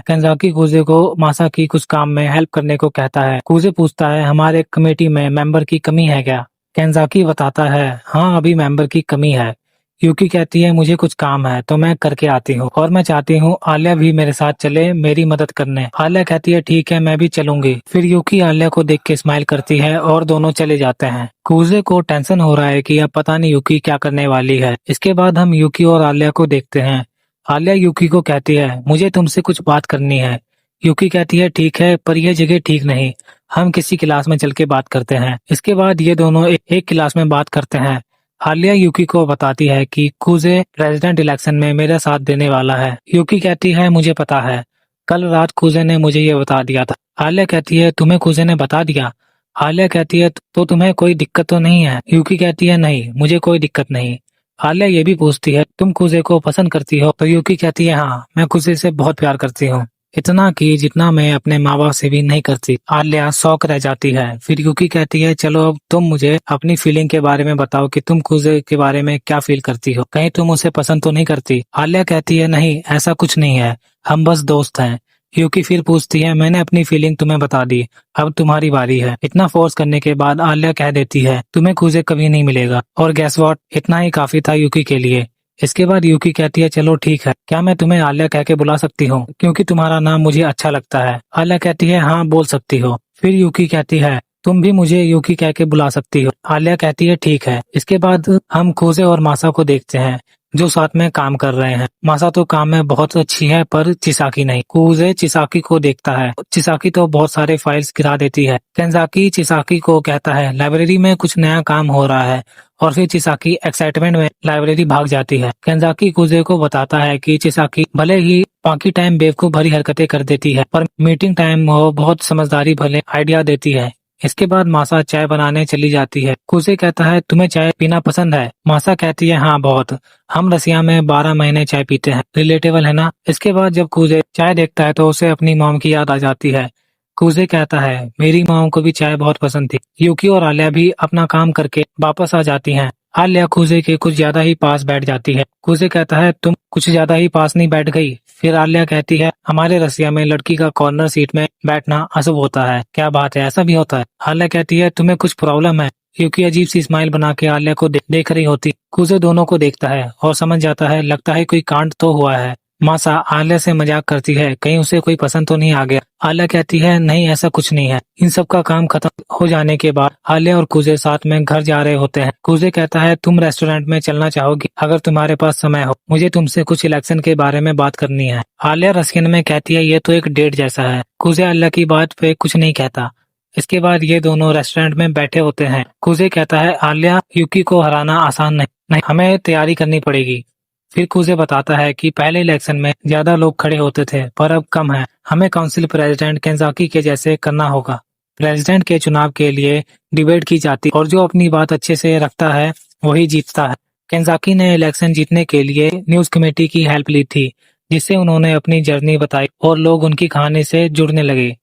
केंजाकी कूजे को मासा की कुछ काम में हेल्प करने को कहता है। कूजे पूछता है हमारे कमेटी में मेंबर की कमी है क्या? केंजाकी बताता है हाँ अभी मेंबर की कमी है। यूकी कहती है मुझे कुछ काम है तो मैं करके आती हूँ और मैं चाहती हूँ आल्या भी मेरे साथ चले मेरी मदद करने। आल्या कहती है ठीक है मैं भी चलूंगी। फिर यूकी आल्या को देख के स्माइल करती है और दोनों चले जाते हैं। कूजे को टेंशन हो रहा है कि अब पता नहीं यूकी क्या करने वाली है। इसके बाद हम यूकी और आल्या को देखते हैं। आल्या यूकी को कहती है मुझे तुमसे कुछ बात करनी है। यूकी कहती है ठीक है पर यह जगह ठीक नहीं, हम किसी क्लास में चल के बात करते हैं। इसके बाद ये दोनों एक क्लास में बात करते हैं। आल्या यूकी को बताती है कि कूजे प्रेसिडेंट इलेक्शन में मेरा साथ देने वाला है। यूकी कहती है मुझे पता है, कल रात कूजे ने मुझे ये बता दिया था। आल्या कहती है तुम्हें कूजे ने बता दिया? आल्या कहती है तो तुम्हें कोई दिक्कत तो नहीं है? यूकी कहती है नहीं मुझे कोई दिक्कत नहीं। आल्या ये भी पूछती है तुम कूजे को पसंद करती हो? तो यूकी कहती है हाँ मैं कूजे से बहुत प्यार करती हूँ, इतना कि जितना मैं अपने माँ बाप से भी नहीं करती। आल्या शौक रह जाती है। फिर यूकी कहती है चलो अब तुम मुझे अपनी फीलिंग के बारे में बताओ कि तुम कूजे के बारे में क्या फील करती हो, कहीं तुम उसे पसंद तो नहीं करती? आल्या कहती है नहीं ऐसा कुछ नहीं है, हम बस दोस्त हैं। यूकी फिर पूछती है मैंने अपनी फीलिंग तुम्हें बता दी, अब तुम्हारी बारी है। इतना फोर्स करने के बाद आल्या कह देती है तुम्हें कूजे कभी नहीं मिलेगा। और गैस व्हाट, इतना ही काफी था यूकी के लिए। इसके बाद यूकी कहती है चलो ठीक है, क्या मैं तुम्हें आल्या कह के बुला सकती हूँ क्योंकि तुम्हारा नाम मुझे अच्छा लगता है? आल्या कहती है हाँ बोल सकती हो। फिर यूकी कहती है तुम भी मुझे यूकी कह के बुला सकती हो। आल्या कहती है ठीक है। इसके बाद हम कूजे और मासा को देखते हैं जो साथ में काम कर रहे हैं। मासा तो काम में बहुत अच्छी है पर चिसाकी नहीं। कूजे चिसाकी को देखता है, चिसाकी तो बहुत सारे फाइल्स गिरा देती है। केंजाकी चिसाकी को कहता है लाइब्रेरी में कुछ नया काम हो रहा है और फिर चिसाकी एक्साइटमेंट में लाइब्रेरी भाग जाती है। केंजाकी कूजे को बताता है कि चिसाकी भले ही बाकी टाइम बेवकूफ भरी हरकतें कर देती है पर मीटिंग टाइम वो बहुत समझदारी भले आइडिया देती है। इसके बाद मासा चाय बनाने चली जाती है। कूजे कहता है तुम्हें चाय पीना पसंद है? मासा कहती है हाँ बहुत, हम रसिया में 12 महीने चाय पीते हैं, रिलेटेबल है ना? इसके बाद जब कूजे चाय देखता है तो उसे अपनी मॉम की याद आ जाती है। कूजे कहता है मेरी मॉम को भी चाय बहुत पसंद थी। यूकी और आल्या भी अपना काम करके वापस आ जाती हैं। आल्या कूजे के कुछ ज्यादा ही पास बैठ जाती है। कूजे कहता है तुम कुछ ज्यादा ही पास नहीं बैठ गई? फिर आल्या कहती है हमारे रसिया में लड़की का कॉर्नर सीट में बैठना अशुभ होता है। क्या बात है, ऐसा भी होता है? आल्या कहती है तुम्हें कुछ प्रॉब्लम है? क्योंकि अजीब सी स्माइल बना के आल्या को देख रही होती। कूजे दोनों को देखता है और समझ जाता है लगता है कोई कांड तो हुआ है। मासा आल्या से मजाक करती है कहीं उसे कोई पसंद तो नहीं आ गया। आलिया कहती है नहीं ऐसा कुछ नहीं है। इन सब का काम खत्म हो जाने के बाद आलिया और कुजे साथ में घर जा रहे होते हैं। कुजे कहता है तुम रेस्टोरेंट में चलना चाहोगी अगर तुम्हारे पास समय हो, मुझे तुमसे कुछ इलेक्शन के बारे में बात करनी है। आलिया रसियन में कहती है ये तो एक डेट जैसा है। कुजे आलिया की बात पे कुछ नहीं कहता। इसके बाद ये दोनों रेस्टोरेंट में बैठे होते हैं। कुजे कहता है आलिया यूकी को हराना आसान नहीं, हमें तैयारी करनी पड़ेगी। फिर कुजे बताता है कि पहले इलेक्शन में ज्यादा लोग खड़े होते थे पर अब कम है, हमें काउंसिल प्रेसिडेंट केंजाकी के जैसे करना होगा। प्रेसिडेंट के चुनाव के लिए डिबेट की जाती और जो अपनी बात अच्छे से रखता है वही जीतता है। केंजाकी ने इलेक्शन जीतने के लिए न्यूज कमेटी की हेल्प ली थी, जिससे उन्होंने अपनी जर्नी बताई और लोग उनकी कहानी से जुड़ने लगे।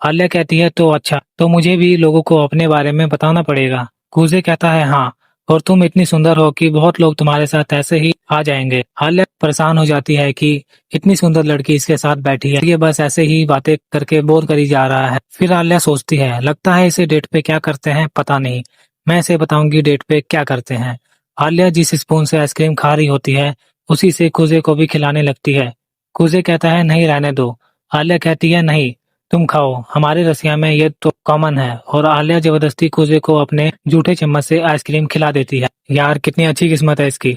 आलिया कहती है तो अच्छा, तो मुझे भी लोगों को अपने बारे में बताना पड़ेगा। कुजे कहता है हाँ, और तुम इतनी सुंदर हो कि बहुत लोग तुम्हारे साथ ऐसे ही आ जाएंगे। आलिया परेशान हो जाती है कि इतनी सुंदर लड़की इसके साथ बैठी है, ये बस ऐसे ही बातें करके बोर करी जा रहा है। फिर आलिया सोचती है लगता है इसे डेट पे क्या करते हैं पता नहीं, मैं इसे बताऊंगी डेट पे क्या करते हैं। आलिया जिस स्पून से आइसक्रीम खा रही होती है उसी से कुजे को भी खिलाने लगती है। कुजे कहता है नहीं रहने दो। आलिया कहती है नहीं तुम खाओ, हमारे रसिया में ये तो कॉमन है। और आलिया जबरदस्ती कुजे को अपने जूठे चम्मच से आइसक्रीम खिला देती है। यार कितनी अच्छी किस्मत है इसकी।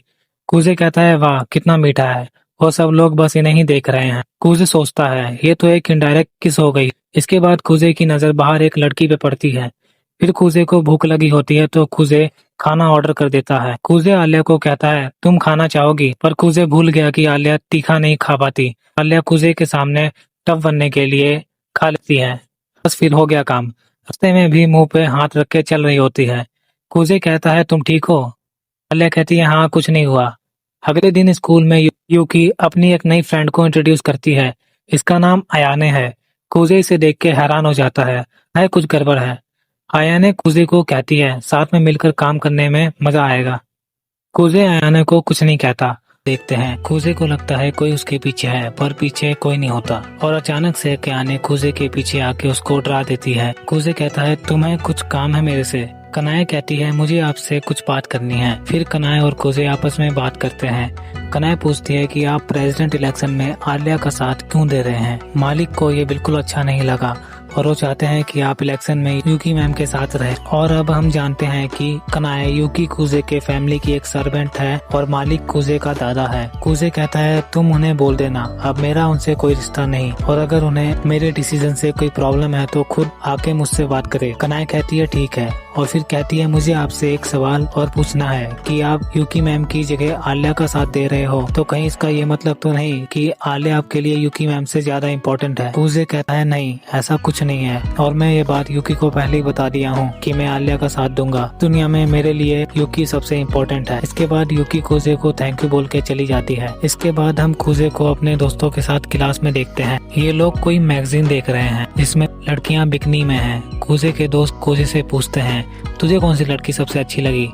कुजे कहता है वाह कितना मीठा है, और सब लोग बस इन्हें ही देख रहे हैं। कुजे सोचता है ये तो एक इनडायरेक्ट किस हो गई। इसके बाद कुजे की नजर बाहर एक लड़की पे पड़ती है। फिर कुजे को भूख लगी होती है तो कुजे खाना ऑर्डर कर देता है। कुजे आलिया को कहता है तुम खाना चाहोगी, पर कुजे भूल गया कि आलिया तीखा नहीं खा पाती। आलिया कुजे के सामने टफ बनने के लिए खा लेती है। बस फिर हो गया काम। रास्ते में भी मुंह पे हाथ रख के चल रही होती है। कुजे कहता है तुम ठीक हो। आलिया कहती है हाँ कुछ नहीं हुआ। अगले दिन स्कूल में यूकी अपनी एक नई फ्रेंड को इंट्रोड्यूस करती है। इसका नाम अयाने है। कुजे इसे देख के हैरान हो जाता है कुछ गड़बड़ है। अयाने कुजे को कहती है साथ में मिलकर काम करने में मजा आएगा। कुजे अयाने को कुछ नहीं कहता। देखते हैं कुजे को लगता है कोई उसके पीछे है, पर पीछे कोई नहीं होता और अचानक से अयाने कुजे के पीछे आके उसको डरा देती है। कुजे कहता है तुम्हें कुछ काम है मेरे से। कनाए कहती है मुझे आपसे कुछ बात करनी है। फिर कनाए और कुजे आपस में बात करते हैं। कनाए पूछती है कि आप प्रेसिडेंट इलेक्शन में आलिया का साथ क्यों दे रहे हैं। मालिक को ये बिल्कुल अच्छा नहीं लगा और वो चाहते हैं कि आप इलेक्शन में यूकी मैम के साथ रहे। और अब हम जानते हैं कि कनाए यूकी कुजे के फैमिली की एक सर्वेंट है और मालिक कुजे का दादा है। कुजे कहता है तुम उन्हें बोल देना अब मेरा उनसे कोई रिश्ता नहीं, और अगर उन्हें मेरे डिसीजन से कोई प्रॉब्लम है तो खुद आके मुझसे बात करे। कनाए कहती है ठीक है, और फिर कहती है मुझे आपसे एक सवाल और पूछना है कि आप यूकी मैम की जगह आलिया का साथ दे रहे हो तो कहीं इसका ये मतलब तो नहीं कि आलिया आपके लिए यूकी मैम से ज्यादा इम्पोर्टेंट है। कुजे कहता है नहीं ऐसा कुछ नहीं है, और मैं ये बात यूकी को पहले ही बता दिया हूँ कि मैं आलिया का साथ दूंगा। दुनिया में मेरे लिए यूकी सबसे इम्पोर्टेंट है। इसके बाद यूकी कुजे को थैंक यू बोल के चली जाती है। इसके बाद हम कुजे को अपने दोस्तों के साथ क्लास में देखते हैं। ये लोग कोई मैगजीन देख रहे हैं जिसमें लड़कियां बिकनी में हैं। कुजे के दोस्त कुजे से पूछते हैं तुझे कौन सी लड़की सबसे अच्छी लगी,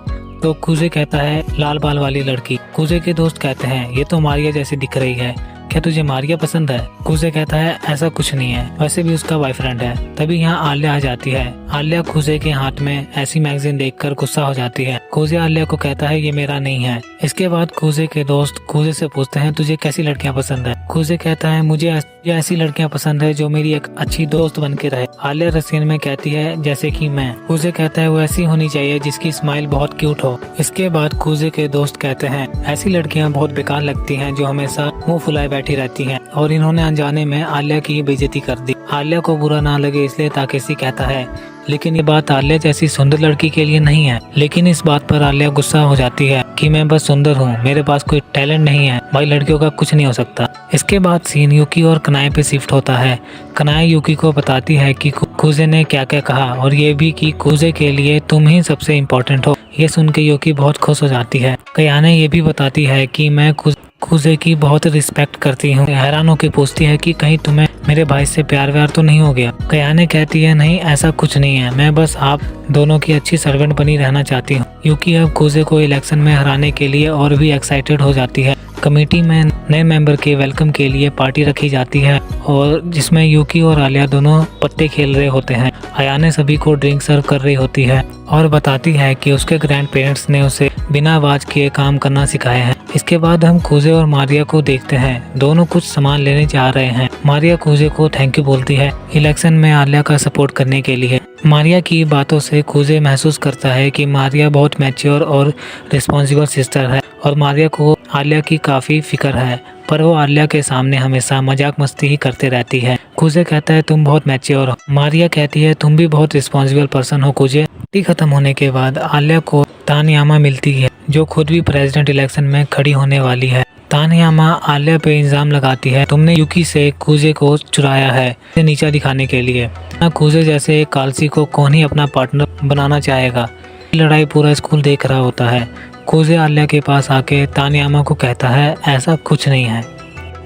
तो कुजे कहता है लाल बाल वाली लड़की। कुजे के दोस्त कहते हैं ये तो मारिया जैसी दिख रही है, क्या तुझे मारिया पसंद है। कुजे कहता है ऐसा कुछ नहीं है, वैसे भी उसका बॉयफ्रेंड है। तभी यहाँ आलिया आ जाती है। आलिया कुजे के हाथ में ऐसी मैगजीन देखकर गुस्सा हो जाती है। कुजे आलिया को कहता है ये मेरा नहीं है। इसके बाद कुजे के दोस्त कुजे से पूछते हैं तुझे कैसी लड़कियां पसंद है। कुजे कहता है मुझे ऐसी लड़कियां पसंद है जो मेरी एक अच्छी दोस्त बन के रहे। आलिया रसीन में कहती है जैसे कि मैं। कुजे कहता है वो ऐसी होनी चाहिए जिसकी स्माइल बहुत क्यूट हो। इसके बाद कुजे के दोस्त कहते हैं ऐसी लड़कियां बहुत बेकार लगती हैं जो हमेशा मुंह फुलाए बैठी रहती हैं, और इन्होंने अनजाने में आलिया की बेइज्जती कर दी। आलिया को बुरा ना लगे इसलिए ताकेसी कहता है लेकिन ये बात आलिया जैसी सुंदर लड़की के लिए नहीं है। लेकिन इस बात पर आलिया गुस्सा हो जाती है कि मैं बस सुंदर हूँ, मेरे पास कोई टैलेंट नहीं है, भाई लड़कियों का कुछ नहीं हो सकता। इसके बाद सीन यूकी और कनाए पे शिफ्ट होता है। कनाए यूकी को बताती है कि कुजे ने क्या क्या कहा, और ये भी कि कुजे के लिए तुम ही सबसे इम्पोर्टेंट हो। ये सुन के यूकी बहुत खुश हो जाती है। कयाने ये भी बताती है कि मैं कुजे की बहुत रिस्पेक्ट करती हूँ। हैरान होकर पूछती है कि कहीं तुम्हें मेरे भाई से प्यार व्यार तो नहीं हो गया। कयाने कहती है नहीं ऐसा कुछ नहीं है, मैं बस आप दोनों की अच्छी सर्वेंट बनी रहना चाहती हूँ। यूकी अब कुजे को इलेक्शन में हराने के लिए और भी एक्साइटेड हो जाती है। कमेटी में नए मेंबर के वेलकम के लिए पार्टी रखी जाती है और जिसमें यूकी और आलिया दोनों पत्ते खेल रहे होते हैं। अयाने सभी को ड्रिंक सर्व कर रही होती है और बताती है कि उसके ग्रैंड पेरेंट्स ने उसे बिना आवाज किए काम करना सिखाया है। इसके बाद हम कुजे और मारिया को देखते हैं। दोनों कुछ सामान लेने जा रहे हैं। मारिया कुजे को थैंक यू बोलती है इलेक्शन में आलिया का सपोर्ट करने के लिए। मारिया की बातों से कुजे महसूस करता है कि मारिया बहुत मैच्योर और रिस्पॉन्सिबल सिस्टर है और मारिया को आलिया की काफी फिक्र है, पर वो आलिया के सामने हमेशा मजाक मस्ती ही करते रहती है। कुजे कहता है तुम बहुत मैच्योर हो। मारिया कहती है तुम भी बहुत रिस्पॉन्सिबल पर्सन हो कुजे। पार्टी खत्म होने के बाद आलिया को तानयामा मिलती है जो खुद भी प्रेसिडेंट इलेक्शन में खड़ी होने वाली है। तानयामा आलिया पे इल्जाम लगाती है तुमने यूकी से कुजे को चुराया है नीचा दिखाने के लिए। कुजे जैसे एक कालसी को कौन ही अपना पार्टनर बनाना चाहेगा। लड़ाई पूरा स्कूल देख रहा होता है। कुजे आलिया के पास आके तानयामा को कहता है ऐसा कुछ नहीं है,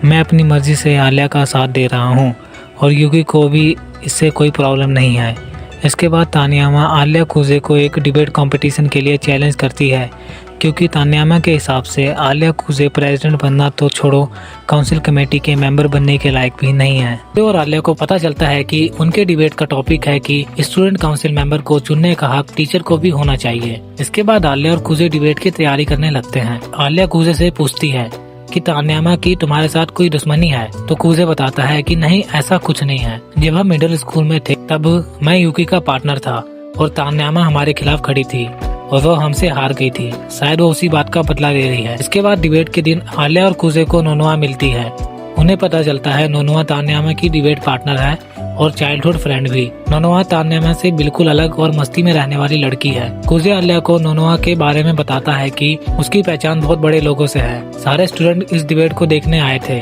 मैं अपनी मर्जी से आलिया का साथ दे रहा हूँ और यूकी को भी इससे कोई प्रॉब्लम नहीं है। इसके बाद तानयामा आलिया कुजे को एक डिबेट कंपटीशन के लिए चैलेंज करती है क्योंकि तानयामा के हिसाब से आलिया कुजे प्रेसिडेंट बनना तो छोड़ो, काउंसिल कमेटी के मेंबर बनने के लायक भी नहीं है। और आलिया को पता चलता है कि उनके डिबेट का टॉपिक है कि स्टूडेंट काउंसिल मेंबर को चुनने का हक टीचर को भी होना चाहिए। इसके बाद आलिया और कुजे डिबेट की तैयारी करने लगते हैं। आलिया कुजे से पूछती है कि तानयामा की तुम्हारे साथ कोई दुश्मनी है, तो कुजे बताता है कि नहीं ऐसा कुछ नहीं है। जब हम मिडिल स्कूल में थे तब मैं यूकी का पार्टनर था और तानयामा हमारे खिलाफ खड़ी थी और वो हमसे हार गई थी। शायद वो उसी बात का बदला ले रही है। इसके बाद डिबेट के दिन आलिया और कुजे को नोनोआ मिलती है। उन्हें पता चलता है नोनोआ तानयामा की डिबेट पार्टनर है और चाइल्डहुड फ्रेंड भी। नोनोआ तानयामा से बिल्कुल अलग और मस्ती में रहने वाली लड़की है। कुजे आलिया को नोनोआ के बारे में बताता है कि उसकी पहचान बहुत बड़े लोगों से है। सारे स्टूडेंट इस डिबेट को देखने आए थे।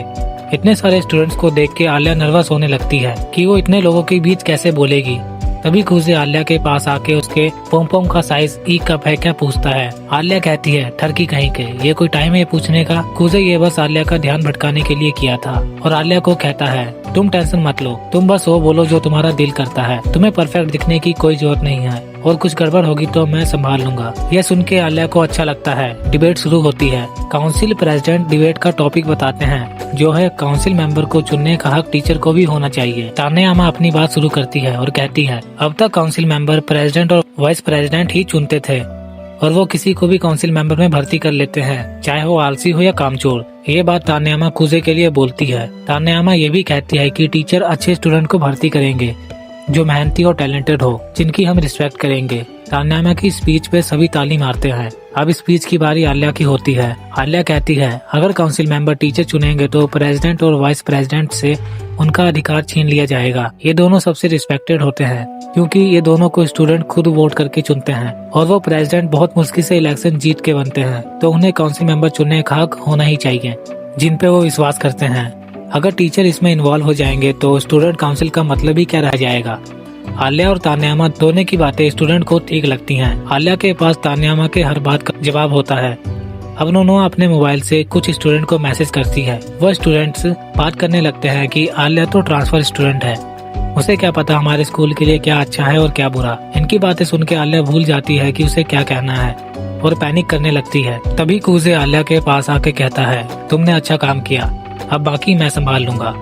इतने सारे स्टूडेंट्स को देख के आलिया नर्वस होने लगती है कि वो इतने लोगों के बीच कैसे बोलेगी। तभी कुजे आलिया के पास आके उसके पोम पोम का साइज ई कप है क्या पूछता है। आलिया कहती है ठरकी कहीं के, ये कोई टाइम है पूछने का। कुजे ये बस आलिया का ध्यान भटकाने के लिए किया था और आलिया को कहता है तुम टेंशन मत लो, तुम बस वो बोलो जो तुम्हारा दिल करता है। तुम्हें परफेक्ट दिखने की कोई जरूरत नहीं है और कुछ गड़बड़ होगी तो मैं संभाल लूंगा। यह सुन के आलिया को अच्छा लगता है। डिबेट शुरू होती है। काउंसिल प्रेसिडेंट डिबेट का टॉपिक बताते हैं जो है काउंसिल मेंबर को चुनने का हक टीचर को भी होना चाहिए। तानयामा अपनी बात शुरू करती है और कहती है अब तक काउंसिल मेंबर प्रेसिडेंट और वाइस प्रेसिडेंट ही चुनते थे और वो किसी को भी काउंसिल मेंबर में भर्ती कर लेते हैं, चाहे वो आलसी हो या कामचोर। ये बात तानयामा कुजे के लिए बोलती है। तानयामा ये भी कहती है कि टीचर अच्छे स्टूडेंट को भर्ती करेंगे जो मेहनती और टैलेंटेड हो, जिनकी हम रिस्पेक्ट करेंगे। तानयामा की स्पीच पे सभी ताली मारते हैं। अब स्पीच की बारी आलिया की होती है। आलिया कहती है अगर काउंसिल मेंबर टीचर चुनेंगे तो प्रेसिडेंट और वाइस प्रेसिडेंट से उनका अधिकार छीन लिया जाएगा। ये दोनों सबसे रिस्पेक्टेड होते हैं क्योंकि ये दोनों को स्टूडेंट खुद वोट करके चुनते हैं और वो प्रेसिडेंट बहुत मुश्किल से इलेक्शन जीत के बनते हैं, तो उन्हें काउंसिल मेंबर चुनने का हक होना ही चाहिए जिन पे वो विश्वास करते हैं। अगर टीचर इसमें इन्वॉल्व हो जाएंगे तो स्टूडेंट काउंसिल का मतलब ही क्या रह जाएगा। आलिया और तानयामा दोनों की बातें स्टूडेंट को ठीक लगती हैं। आलिया के पास तानयामा के हर बात का जवाब होता है। अब नोनोआ अपने मोबाइल से कुछ स्टूडेंट को मैसेज करती है। वह स्टूडेंट्स बात करने लगते हैं कि आलिया तो ट्रांसफर स्टूडेंट है, उसे क्या पता हमारे स्कूल के लिए क्या अच्छा है और क्या बुरा। इनकी बातें सुन के आलिया भूल जाती है कि उसे क्या कहना है और पैनिक करने लगती है। तभी कुजे आलिया के पास आके कहता है तुमने अच्छा काम किया, अब बाकी मैं संभाल लूंगा।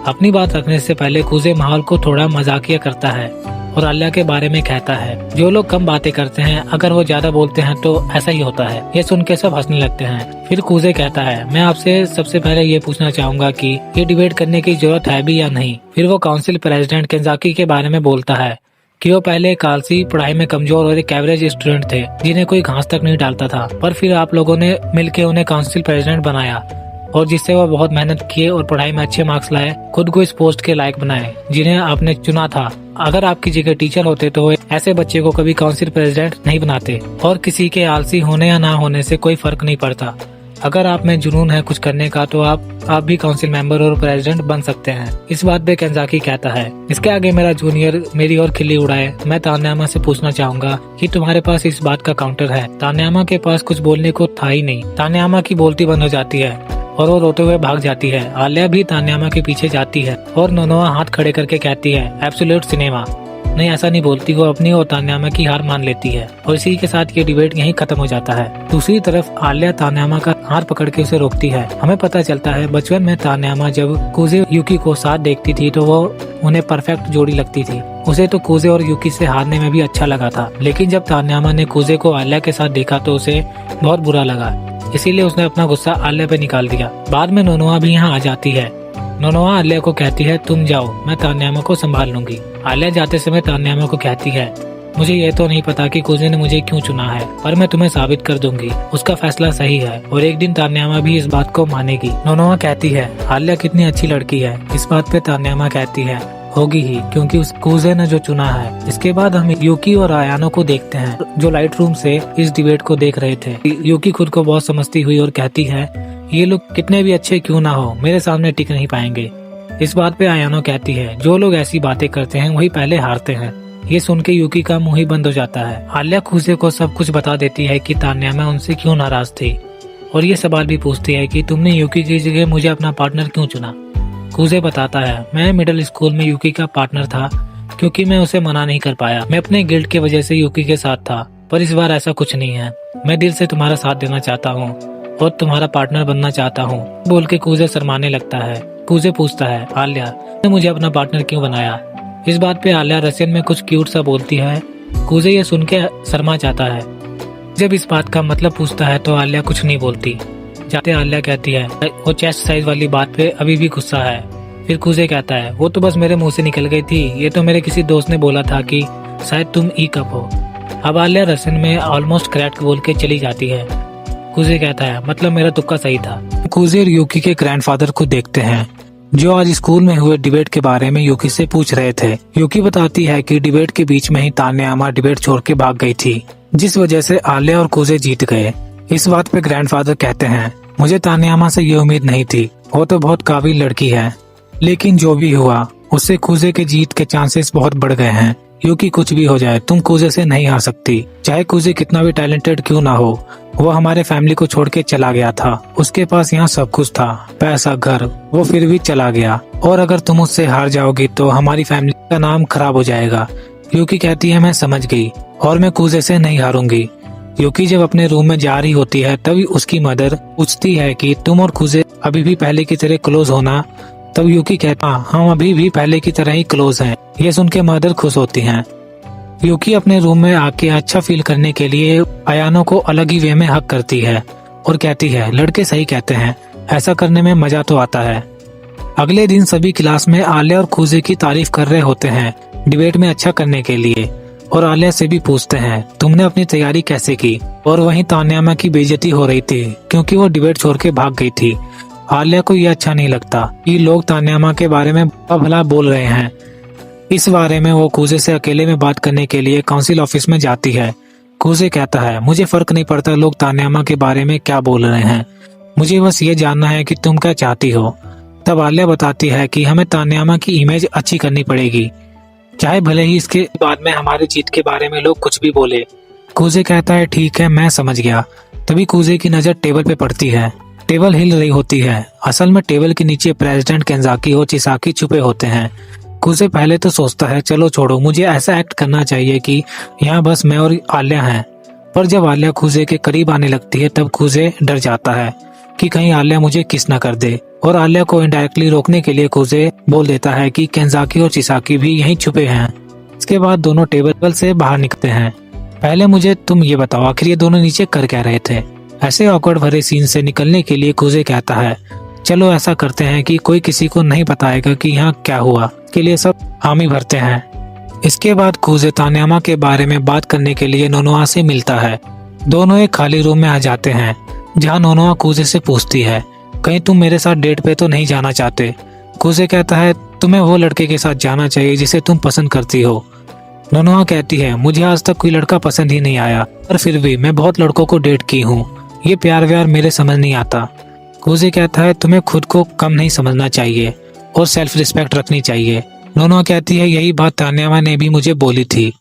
अपनी बात रखने से पहले कुजे माहौल को थोड़ा मजाकिया करता है और आलिया के बारे में कहता है जो लोग कम बातें करते हैं अगर वो ज्यादा बोलते हैं तो ऐसा ही होता है। ये सुन के सब हंसने लगते हैं। फिर कुजे कहता है मैं आपसे सबसे पहले ये पूछना चाहूंगा कि ये डिबेट करने की जरूरत है भी या नहीं। फिर वो काउंसिल प्रेसिडेंट केंजाकी के बारे में बोलता है कि वो पहले एक आलसी, पढ़ाई में कमजोर और एक एवरेज स्टूडेंट थे जिन्हें कोई घास तक नहीं डालता था, पर फिर आप लोगों ने मिलकर उन्हें काउंसिल प्रेसिडेंट बनाया और जिससे वह बहुत मेहनत किए और पढ़ाई में अच्छे मार्क्स लाए, खुद को इस पोस्ट के लायक बनाए जिन्हें आपने चुना था। अगर आपकी जगह टीचर होते तो ऐसे बच्चे को कभी काउंसिल प्रेसिडेंट नहीं बनाते और किसी के आलसी होने या ना होने से कोई फर्क नहीं पड़ता। अगर आप में जुनून है कुछ करने का तो आप भी काउंसिल मेंबर और प्रेसिडेंट बन सकते हैं। इस बात पे केंजाकी कहता है इसके आगे मेरा जूनियर मेरी और खिल्ली उड़ाए। मैं तानयामा से पूछना चाहूंगा कि तुम्हारे पास इस बात का काउंटर है। तानयामा के पास कुछ बोलने को था ही नहीं। तानयामा की बोलती बंद हो जाती है और वो रोते हुए भाग जाती है। आलिया भी तानयामा के पीछे जाती है और नोनोआ हाथ खड़े करके कहती है एब्सोल्यूट सिनेमा। नहीं ऐसा नहीं बोलती, वो अपनी और तान्यामा की हार मान लेती है और इसी के साथ ये डिबेट यहीं खत्म हो जाता है। दूसरी तरफ आल्या तान्यामा का हाथ पकड़ के उसे रोकती है। हमें पता चलता है बचपन में तान्यामा जब कुजे यूकी को साथ देखती थी तो वो उन्हें परफेक्ट जोड़ी लगती थी। उसे तो कुजे और यूकी से हारने में भी अच्छा लगा था, लेकिन जब तान्यामा ने कुजे को आल्या के साथ देखा तो उसे बहुत बुरा लगा, इसीलिए उसने अपना गुस्सा आल्या पे निकाल दिया। बाद में नोनोआ भी यहाँ आ जाती है। नोनोआ आल्या को कहती है तुम जाओ, मैं तान्यामा को संभाल लूंगी। आल्या जाते समय तान्यामा को कहती है मुझे ये तो नहीं पता कि कुजे ने मुझे क्यों चुना है, पर मैं तुम्हें साबित कर दूंगी उसका फैसला सही है और एक दिन तान्यामा भी इस बात को मानेगी। नोनोआ कहती है आल्या कितनी अच्छी लड़की है। इस बात पे तान्यामा कहती है होगी ही, क्योंकि उस कुजे ने जो चुना है। इसके बाद हम यूकी और आयानो को देखते हैं जो लाइट रूम से इस डिबेट को देख रहे थे। यूकी खुद को बहुत समझती हुई और कहती है ये लोग कितने भी अच्छे क्यों ना हो मेरे सामने टिक नहीं पाएंगे। इस बात पे आयानो कहती है जो लोग ऐसी बातें करते हैं वही पहले हारते हैं। ये सुन के यूकी का मुंह ही बंद हो जाता है। आल्या कुजे को सब कुछ बता देती है कि तान्यामा उनसे क्यों नाराज थी और ये सवाल भी पूछती है कि तुमने यूकी की जगह मुझे अपना पार्टनर क्यों चुना। कुजे बताता है मैं मिडिल स्कूल में यूकी का पार्टनर था क्योंकि मैं उसे मना नहीं कर पाया। मैं अपने गिल्ड की वजह से यूकी के साथ था, पर इस बार ऐसा कुछ नहीं है। मैं दिल से तुम्हारा साथ देना चाहता हूँ और तुम्हारा पार्टनर बनना चाहता हूँ। बोल के कुजे शर्माने लगता है। कुजे पूछता है आल्या ने मुझे अपना पार्टनर क्यों बनाया। इस बात पे आल्या रशियन में कुछ क्यूट सा बोलती है। कुजे ये सुन के शर्मा जाता है। जब इस बात का मतलब पूछता है तो आल्या कुछ नहीं बोलती। जाते आल्या कहती है वो चेस्ट साइज वाली बात पे अभी भी गुस्सा है। फिर कुजे कहता है वो तो बस मेरे मुंह से निकल गई थी, ये तो मेरे किसी दोस्त ने बोला था कि शायद तुम ई कप हो। अब आल्या रशियन में ऑलमोस्ट करेक्ट बोल के चली जाती है। कुजे कहता है मतलब मेरा तुक्का सही था। कुजे और यूकी के ग्रैंडफादर को देखते हैं जो आज स्कूल में हुए डिबेट के बारे में यूकी से पूछ रहे थे। यूकी बताती है कि डिबेट के बीच में ही तान्यामा डिबेट छोड़ के भाग गई थी, जिस वजह से आल्या और कुजे जीत गए। इस बात पे ग्रैंडफादर कहते हैं मुझे तान्यामा से ये उम्मीद नहीं थी, वो तो बहुत काबिल लड़की है, लेकिन जो भी हुआ उससे कुजे के जीत के चांसेस बहुत बढ़ गए हैं। यूकी कुछ भी हो जाए तुम कुजे से नहीं हार सकती। चाहे कुजे कितना भी टैलेंटेड क्यों ना हो, वो हमारे फैमिली को छोड़ के चला गया था। उसके पास यहाँ सब कुछ था, पैसा, घर, वो फिर भी चला गया। और अगर तुम उससे हार जाओगी तो हमारी फैमिली का नाम खराब हो जाएगा। यूकी कहती है मैं समझ गई और मैं कुजे से नहीं हारूंगी। यूकी जब अपने रूम में जा रही होती है तभी उसकी मदर पूछती है कि तुम और कुजे अभी भी पहले की तरह क्लोज होना। तब यूकी कहता हम अभी भी पहले की तरह ही क्लोज हैं। ये सुन के मदर खुश होती हैं। यूकी अपने रूम में आके अच्छा फील करने के लिए आयानो को अलग ही वे में हक करती है और कहती है लड़के सही कहते हैं, ऐसा करने में मजा तो आता है। अगले दिन सभी क्लास में आल्या और कुजे की तारीफ कर रहे होते हैं डिबेट में अच्छा करने के लिए, और आल्या से भी पूछते हैं तुमने अपनी तैयारी कैसे की। और वहीं तान्यामा की बेइज्जती हो रही थी क्योंकि वो डिबेट छोड़ के भाग गई थी। आल्या को यह अच्छा नहीं लगता कि लोग तान्यामा के बारे में भला बोल रहे हैं। इस बारे में वो कुजे से अकेले में बात करने के लिए काउंसिल ऑफिस में जाती है। कुजे कहता है मुझे फर्क नहीं पड़ता लोग तान्यामा के बारे में क्या बोल रहे हैं, मुझे बस ये जानना है कि तुम क्या चाहती हो। तब आल्या बताती है कि हमें तान्यामा की इमेज अच्छी करनी पड़ेगी, चाहे भले ही इसके बाद में हमारी जीत के बारे में लोग कुछ भी बोले। कुजे कहता है ठीक है मैं समझ गया। तभी कुजे की नजर टेबल पे पड़ती है। टेबल हिल रही होती है। असल में टेबल के नीचे प्रेसिडेंट केंजाकी और चिसाकी छुपे होते हैं। कुजे पहले तो सोचता है चलो छोड़ो, मुझे ऐसा एक्ट करना चाहिए कि यहाँ बस मैं और आल्या हैं। पर जब आल्या कुजे के करीब आने लगती है तब कुजे डर जाता है कि कहीं आल्या मुझे किस न कर दे, और आल्या को इनडायरेक्टली रोकने के लिए कुजे बोल देता है कि केंजाकी और चिसाकी भी यहीं छुपे हैं। इसके बाद दोनों टेबल से बाहर निकलते हैं। पहले मुझे तुम ये बताओ आखिर ये दोनों नीचे कर क्या रहे थे। ऐसे ऑकवर्ड भरे सीन से निकलने के लिए कुजे कहता है चलो ऐसा करते हैं कि कोई किसी को नहीं बताएगा कि यहाँ क्या हुआ, के लिए सब हामी भरते हैं। इसके बाद कुजे तान्यामा के बारे में बात करने के लिए नोनोआ से मिलता है। दोनों एक खाली रूम में आ जाते हैं जहाँ नोनोआ कुजे से पूछती है कहीं तुम मेरे साथ डेट पे तो नहीं जाना चाहते। कुजे कहता है तुम्हें वो लड़के के साथ जाना चाहिए जिसे तुम पसंद करती हो। नोनोआ कहती है मुझे आज तक कोई लड़का पसंद ही नहीं आया, पर फिर भी मैं बहुत लड़कों को डेट की हूँ, ये प्यार व्यार मेरे समझ नहीं आता। कुजे कहता है तुम्हें खुद को कम नहीं समझना चाहिए और सेल्फ रिस्पेक्ट रखनी चाहिए। नोनोआ कहती है यही बात तान्यामा ने भी मुझे बोली थी।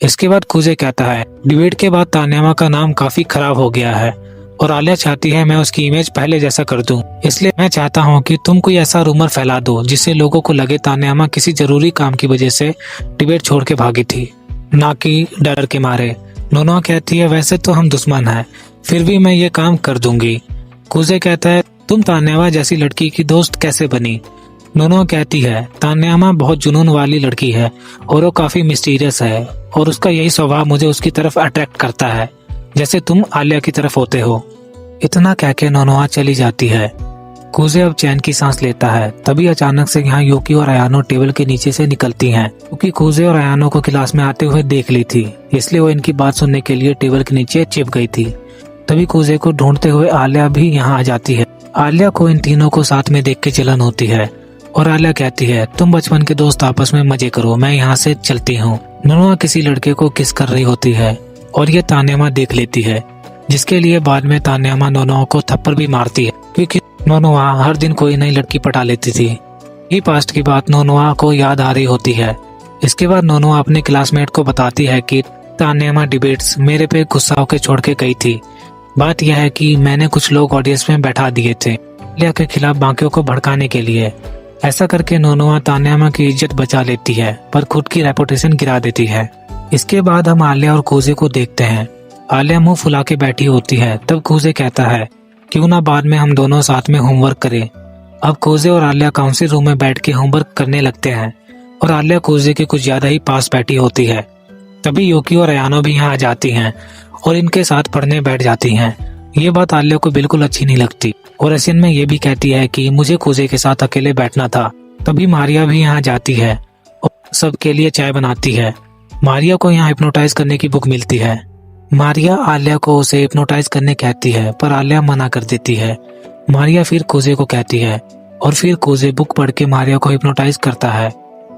इसके बाद कुजे कहता है डिबेट के बाद तान्यामा का नाम काफी खराब हो गया है, और आलिया चाहती है मैं उसकी इमेज पहले जैसा कर दूं। इसलिए मैं चाहता हूं कि तुम कोई ऐसा रूमर फैला दो जिससे लोगों को लगे तान्यामा किसी जरूरी काम की वजह से टिबेट छोड़ के भागी थी, ना कि डर के मारे। नोनोआ कहती है वैसे तो हम दुश्मन हैं, फिर भी मैं ये काम कर दूंगी। कुजे कहता है तुम तान्यामा जैसी लड़की की दोस्त कैसे बनी। नोनोआ कहती है तान्यामा बहुत जुनून वाली लड़की है और वो काफी मिस्टीरियस है और उसका यही स्वभाव मुझे उसकी तरफ अट्रैक्ट करता है, जैसे तुम आलिया की तरफ होते हो। इतना कह के नोनोआ चली जाती है। कुजे अब चैन की सांस लेता है। तभी अचानक से यहाँ यूकी और अयानो टेबल के नीचे से निकलती हैं, क्योंकि कुजे और अयानो को क्लास में आते हुए देख ली थी, इसलिए वो इनकी बात सुनने के लिए टेबल के नीचे छिप गई थी। तभी कुजे को ढूंढते हुए आलिया भी यहाँ आ जाती है। आलिया को इन तीनों को साथ में देख के जलन होती है और आलिया कहती है तुम बचपन के दोस्त आपस में मजे करो, मैं यहाँ से चलती हूँ। नोनोआ किसी लड़के को किस कर रही होती है और ये तान्यामा देख लेती है, जिसके लिए बाद में तान्यामा नोनोआ को थप्पड़ भी मारती है, क्योंकि नोनोआ हर दिन कोई नई लड़की पटा लेती थी। ये पास्ट की बात नोनोआ को याद आ रही होती है। इसके बाद नोनोआ अपने क्लासमेट को बताती है कि तान्यामा डिबेट्स मेरे पे गुस्सा होकर छोड़ के गई थी। बात यह है कि मैंने कुछ लोग ऑडियंस में बैठा दिए थे आलिया के खिलाफ बाकियों को भड़काने के लिए। ऐसा करके नोनोआ तान्यामा की इज्जत बचा लेती है, पर खुद की रेपुटेशन गिरा देती है। इसके बाद हम आलिया और कुजे को देखते हैं। आलिया मुंह फुला के बैठी होती है। तब कुजे कहता है क्यों ना बाद में हम दोनों साथ में होमवर्क करें। अब कुजे और आलिया काउंसिल रूम में बैठ के होमवर्क करने लगते हैं और आलिया कुजे के कुछ ज्यादा ही पास बैठी होती है। तभी यूकी और अयानो भी यहाँ आ जाती हैं और इनके साथ पढ़ने बैठ जाती हैं। ये बात आलिया को बिल्कुल अच्छी नहीं लगती और एशियन में ये भी कहती है कि मुझे कुजे के साथ अकेले बैठना था। तभी मारिया भी यहाँ जाती है और सबके लिए चाय बनाती है। मारिया को यहाँ हिप्नोटाइज करने की बुक मिलती है। मारिया आलिया को उसे हिप्नोटाइज करने कहती है, पर आलिया मना कर देती है। मारिया फिर कुजे को कहती है और फिर कुजे बुक पढ़ के मारिया को हिप्नोटाइज करता है।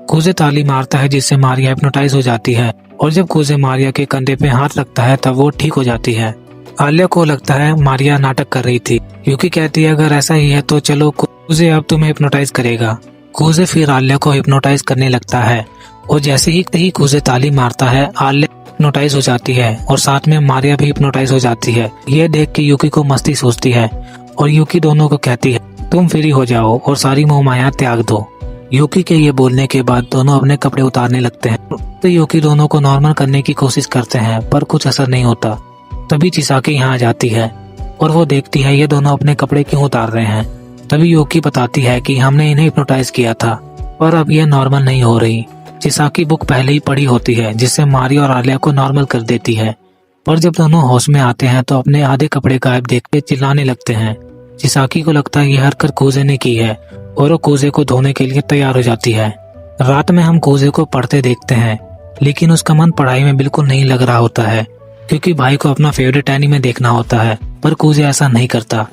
कुजे ताली मारता है जिससे मारिया हिप्नोटाइज हो जाती है और जब कुजे मारिया के कंधे पे हाथ रखता है तब वो ठीक हो जाती है। आलिया को लगता है मारिया नाटक कर रही थी। यूकी कहती है अगर ऐसा ही है तो चलो कुजे अब तुम्हें हिप्नोटाइज करेगा। कुजे फिर आलिया को हिप्नोटाइज करने लगता है और जैसे ही कुजे ताली मारता है आलिया हिप्नोटाइज हो जाती है और साथ में मारिया भी हिप्नोटाइज हो जाती है। ये देख के यूकी को मस्ती सोचती है और यूकी दोनों को कहती है तुम फ्री हो जाओ और सारी मोह माया त्याग दो। यूकी के ये बोलने के बाद दोनों अपने कपड़े उतारने लगते हैं। तो यूकी दोनों को नॉर्मल करने की कोशिश करते हैं, पर कुछ असर नहीं होता। तभी चिसाकी यहाँ आ जाती है और वो देखती है ये दोनों अपने कपड़े क्यों उतार रहे हैं। तभी यूकी बताती है कि हमने इन्हें हिप्नोटाइज किया था पर अब ये नॉर्मल नहीं हो रही। चिसाकी बुक पहले ही पढ़ी होती है जिससे मारिया और आलिया को नॉर्मल कर देती है, पर जब दोनों होश में आते हैं तो अपने आधे कपड़े गायब देख के चिल्लाने लगते हैं। चिसाकी को लगता है ये हरकत कुजे ने की है और वो कुजे को धोने के लिए तैयार हो जाती है। रात में हम कुजे को पढ़ते देखते हैं, लेकिन उसका मन पढ़ाई में बिल्कुल नहीं लग रहा होता है, क्योंकि भाई को अपना फेवरेट एनीमे देखना होता है। पर कुजे ऐसा नहीं करता,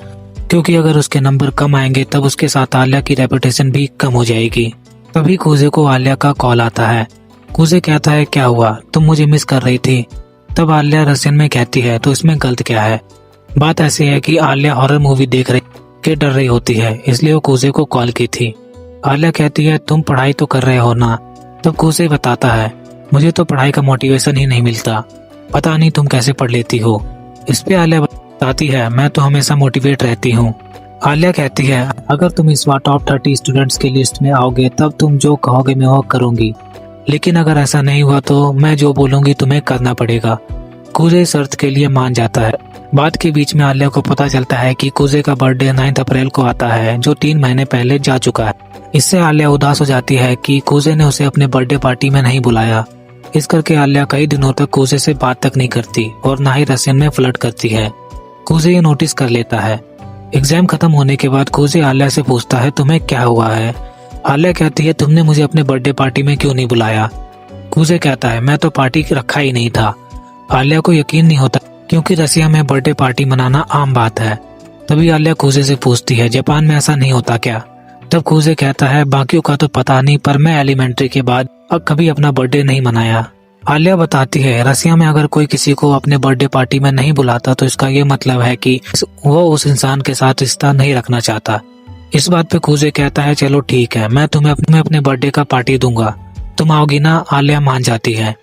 क्योंकि अगर उसके नंबर कम आएंगे तब उसके साथ आलिया की रेपुटेशन भी कम हो जाएगी। तभी कुजे को आलिया का कॉल आता है। कुजे कहता है क्या हुआ, तुम मुझे मिस कर रही थी। तब आलिया रशियन में कहती है तो इसमें गलत क्या है। बात ऐसी है कि आलिया हॉरर मूवी देख रही के डर रही होती है, इसलिए वो कुजे को कॉल की थी। आलिया कहती है तुम पढ़ाई तो कर रहे हो ना। तब कुजे बताता है मुझे तो पढ़ाई का मोटिवेशन ही नहीं मिलता, पता नहीं तुम कैसे पढ़ लेती हो। इस पे आलिया बताती है मैं तो हमेशा मोटिवेट रहती हूँ। आलिया कहती है अगर तुम इस बार टॉप 30 स्टूडेंट्स की लिस्ट में आओगे तब तुम जो कहोगे मैं वो करूंगी, लेकिन अगर ऐसा नहीं हुआ तो मैं जो बोलूंगी तुम्हें करना पड़ेगा। कुजे शर्त के लिए मान जाता है। बात के बीच में आलिया को पता चलता है कि कुजे का बर्थडे 9 अप्रैल को आता है, जो 3 महीने पहले जा चुका है। इससे आलिया उदास हो जाती है कि कुजे ने उसे अपने बर्थडे पार्टी में नहीं बुलाया। इस करके आलिया कई दिनों तक कुजे से बात तक नहीं करती और ना ही रशियन में फ्लर्ट करती है। कुजे ये नोटिस कर लेता है। एग्जाम खत्म होने के बाद कुजे आलिया से पूछता है तुम्हें क्या हुआ है। आलिया कहती है तुमने मुझे अपने बर्थडे पार्टी में क्यों नहीं बुलाया। कुजे कहता है मैं तो पार्टी रखा ही नहीं था। आलिया को यकीन नहीं होता क्योंकि रसिया में बर्थडे पार्टी मनाना आम बात है। तभी आलिया कुजे से पूछती है जापान में ऐसा नहीं होता क्या। तब कुजे कहता है बाकियों का तो पता नहीं, पर मैं एलिमेंट्री के बाद अब कभी अपना बर्थडे नहीं मनाया। आलिया बताती है रसिया में अगर कोई किसी को अपने बर्थडे पार्टी में नहीं बुलाता तो इसका ये मतलब है कि वो उस इंसान के साथ रिश्ता नहीं रखना चाहता। इस बात पे कुजे कहता है चलो ठीक है, मैं तुम्हें अपने बर्थडे का पार्टी दूंगा, तुम आओगी ना। आलिया मान जाती है।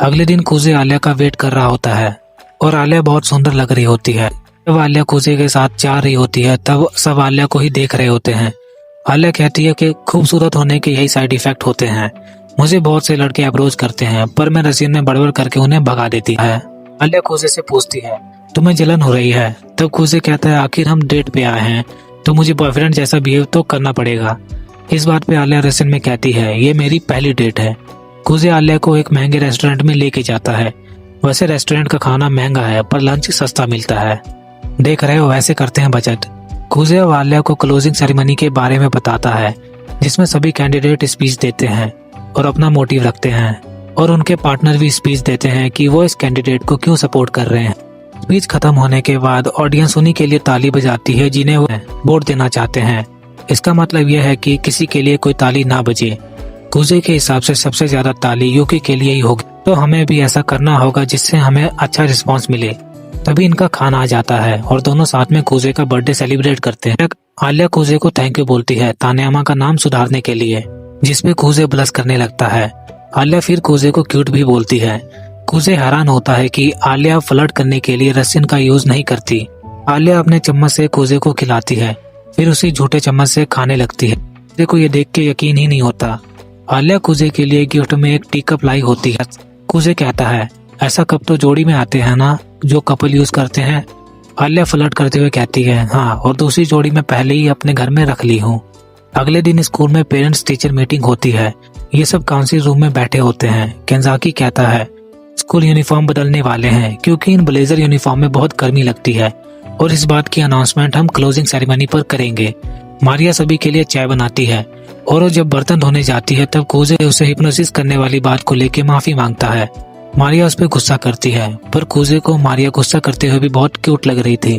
अगले दिन कुजे आलिया का वेट कर रहा होता है और आलिया बहुत सुंदर लग रही होती है। जब आलिया कूजे के साथ जा रही होती है तब सब आलिया को ही देख रहे होते हैं। आलिया कहती है कि खूबसूरत होने के यही साइड इफेक्ट होते हैं। मुझे बहुत से लड़के अप्रोच करते हैं पर मैं रसीन में बड़बड़ करके उन्हें भगा देती है। आलिया कूजे से पूछती है तुम्हें जलन हो रही है? तब कूजे कहता है आखिर हम डेट पे आए हैं तो मुझे बॉयफ्रेंड जैसा बिहेव तो करना पड़ेगा। इस बात पे आलिया रसीन में कहती है ये मेरी पहली डेट है। कूजे आलिया को एक महंगे रेस्टोरेंट में लेके जाता है। वैसे रेस्टोरेंट का खाना महंगा है पर लंच सस्ता मिलता है। देख रहे हो वैसे करते हैं बजट। कूजे और आलिया को क्लोजिंग सेरेमनी के बारे में बताता है जिसमें सभी कैंडिडेट स्पीच देते हैं और अपना मोटिव रखते हैं और उनके पार्टनर भी स्पीच देते हैं कि वो इस कैंडिडेट को क्यों सपोर्ट कर रहे हैं। स्पीच खत्म होने के बाद ऑडियंस उन्हीं के लिए ताली बजाती है जिन्हें वो वोट देना चाहते हैं। इसका मतलब यह है कि किसी के लिए कोई ताली ना बजे। कूजे के हिसाब से सबसे ज्यादा ताली यूकी के लिए ही होगी तो हमें भी ऐसा करना होगा जिससे हमें अच्छा रिस्पॉन्स मिले। तभी इनका खाना आ जाता है और दोनों साथ में कूजे का बर्थडे सेलिब्रेट करते हैं। आलिया कूजे को थैंक यू बोलती है तान्यामा का नाम सुधारने के लिए, जिसपे कूजे ब्लश करने लगता है। आलिया फिर कूजे को क्यूट भी बोलती है। कूजे हैरान होता है कि आलिया फ्लर्ट करने के लिए रसिन का यूज नहीं करती। आलिया अपने चम्मच से कूजे को खिलाती है फिर उसी झूठे चम्मच से खाने लगती है। कूजे को ये देख के यकीन ही नहीं होता। आलिया कूजे के लिए गिफ्ट में एक टी कप लाई होती है। कूजे कहता है ऐसा कप तो जोड़ी में आते हैं ना जो कपल यूज करते हैं। आलिया फ्लर्ट करते हुए कहती है हाँ, और दूसरी जोड़ी में पहले ही अपने घर में रख ली हूँ। अगले दिन स्कूल में पेरेंट्स टीचर मीटिंग होती है। ये सब काउंसिल रूम में बैठे होते हैं। केंजाकी कहता है स्कूल यूनिफॉर्म बदलने वाले हैं क्योंकि इन ब्लेजर यूनिफॉर्म में बहुत गर्मी लगती है और इस बात की अनाउंसमेंट हम क्लोजिंग सेरेमनी पर करेंगे। मारिया सभी के लिए चाय बनाती है और वो जब बर्तन धोने जाती है तब कूजे उसे हिप्नोसिस करने वाली बात को लेकर माफी मांगता है। मारिया उस पर गुस्सा करती है पर कूजे को मारिया गुस्सा करते हुए भी बहुत क्यूट लग रही थी।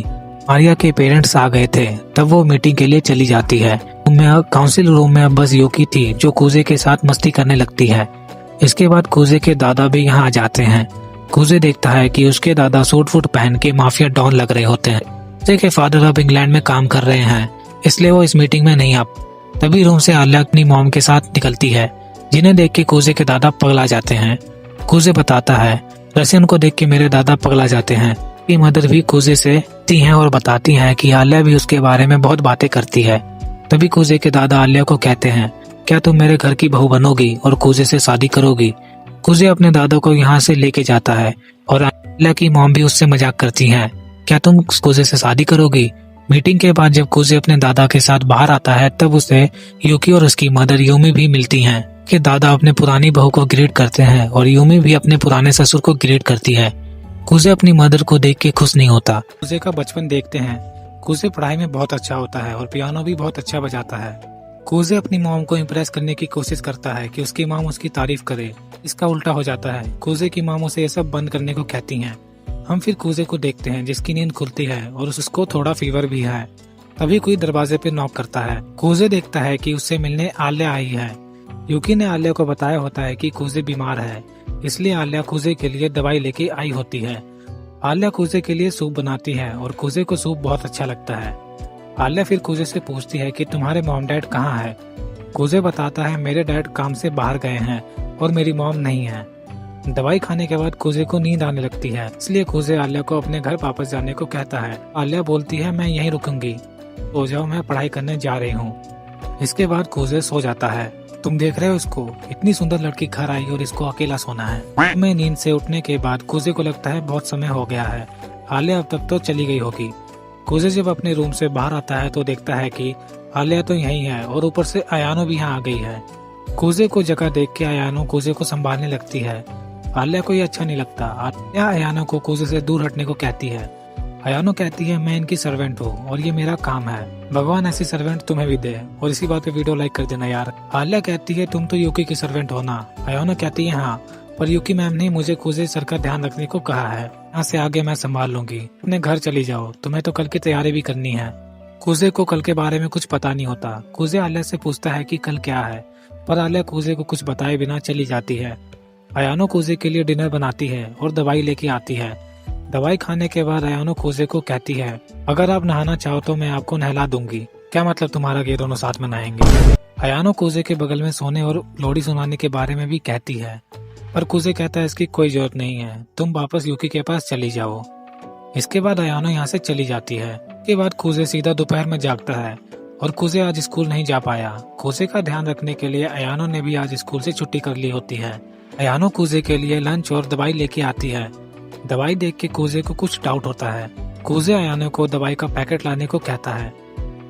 मारिया के पेरेंट्स आ गए थे तब वो मीटिंग के लिए चली जाती है। काउंसिल रूम में अब बस यूकी थी जो कूजे के साथ मस्ती करने लगती है। इसके बाद कूजे के दादा भी यहाँ आ जाते हैं। कूजे देखता है कि उसके दादा सूट फूट पहन के माफिया डॉन लग रहे होते हैं। कूजे के फादर अब इंग्लैंड में काम कर रहे हैं इसलिए वो इस मीटिंग में नहीं आ। तभी रूम से आलिया अपनी मॉम के साथ निकलती है जिन्हें देख के कूजे के दादा पगला जाते हैं। कूजे बताता है रसियन को देख के मेरे दादा पगला जाते हैं। की मदर भी कूजे से ती हैं और बताती हैं कि आलिया भी उसके बारे में बहुत बातें करती है। तभी कूजे के दादा आलिया को कहते हैं क्या तुम मेरे घर की बहू बनोगी और कूजे से शादी करोगी। कूजे अपने दादा को यहाँ से लेके जाता है और आलिया की मॉम भी उससे मजाक करती हैं क्या तुम कूजे से शादी करोगी। मीटिंग के बाद जब कूजे अपने दादा के साथ बाहर आता है तब उसे यूकी और उसकी मदर यूमी भी मिलती हैं कि दादा अपने पुरानी बहू को ग्रीट करते हैं और यूमी भी अपने पुराने ससुर को ग्रीट करती है। कूजे अपनी मदर को देख के खुश नहीं होता। कूजे का बचपन देखते हैं। कूजे पढ़ाई में बहुत अच्छा होता है और पियानो भी बहुत अच्छा बजाता है। कूजे अपनी मॉम को इम्प्रेस करने की कोशिश करता है कि उसकी मॉम उसकी तारीफ करे। इसका उल्टा हो जाता है। कूजे की मॉम उसे ये सब बंद करने को कहती हैं। हम फिर कूजे को देखते हैं जिसकी नींद खुलती है और उसको थोड़ा फीवर भी है। तभी कोई दरवाजे पे नॉक करता है। कूजे देखता है कि उससे मिलने आलिया आई है। यूकी ने आलिया को बताया होता है कि कूजे बीमार है इसलिए आलिया कूजे के लिए दवाई लेके आई होती है। आलिया कूजे के लिए सूप बनाती है और कूजे को सूप बहुत अच्छा लगता है। आलिया फिर कूजे से पूछती है कि तुम्हारे मॉम डैड कहाँ है। कूजे बताता है मेरे डैड काम से बाहर गए हैं और मेरी मॉम नहीं है। दवाई खाने के बाद कूजे को नींद आने लगती है इसलिए कूजे आलिया को अपने घर वापस जाने को कहता है। आलिया बोलती है मैं यहीं रुकूंगी, सो जाओ, मैं पढ़ाई करने जा रही हूँ। इसके बाद कूजे सो जाता है। तुम देख रहे हो इसको, इतनी सुंदर लड़की घर आई और इसको अकेला सोना है। मैं नींद से उठने के बाद कूजे को लगता है बहुत समय हो गया है, आलिया अब तक तो चली गई होगी। कूजे जब अपने रूम से बाहर आता है तो देखता है कि आलिया तो यहीं है और ऊपर से अयानो भी यहाँ आ गई है। कूजे को जगह देख के अयानो कूजे को संभालने लगती है। आलिया को ये अच्छा नहीं लगता। आलिया अयानो को कूजे से दूर हटने को कहती है। अयानो कहती है मैं इनकी सर्वेंट हूँ और ये मेरा काम है, भगवान ऐसी सर्वेंट तुम्हें भी दे। और इसी बात पे वीडियो लाइक कर देना यार। आलिया कहती है तुम तो यूकी की सर्वेंट हो ना। अयानो कहती है हाँ, पर यूकी मैम ने मुझे कूजे सर का ध्यान रखने को कहा है, यहाँ से आगे मैं संभाल लूंगी, अपने घर चली जाओ, तुम्हें तो कल की तैयारी भी करनी है। कूजे को कल के बारे में कुछ पता नहीं होता। कूजे आलिया से पूछता है कि कल क्या है, पर आलिया कूजे को कुछ बताए बिना चली जाती है। अयानो कूजे के लिए डिनर बनाती है और दवाई लेके आती है। दवाई खाने के बाद अयानो कूजे को कहती है अगर आप नहाना चाहो तो मैं आपको नहला दूंगी। क्या मतलब तुम्हारा कि ये दोनों साथ में नहाएंगे। अयानो कूजे के बगल में सोने और लोरी सुनाने के बारे में भी कहती है, पर कूजे कहता है इसकी कोई जरूरत नहीं है, तुम वापस यूकी के पास चली जाओ। इसके बाद अयानो यहाँ से चली जाती है। इसके बाद कुजे सीधा दोपहर में जागता है और कुजे आज स्कूल नहीं जा पाया। कुजे का ध्यान रखने के लिए अयानो ने भी आज स्कूल से छुट्टी कर ली होती है। अयानो कुजे के लिए लंच और दवाई लेके आती है। दवाई देख के कुजे को कुछ डाउट होता है। कुजे अयानो को दवाई का पैकेट लाने को कहता है।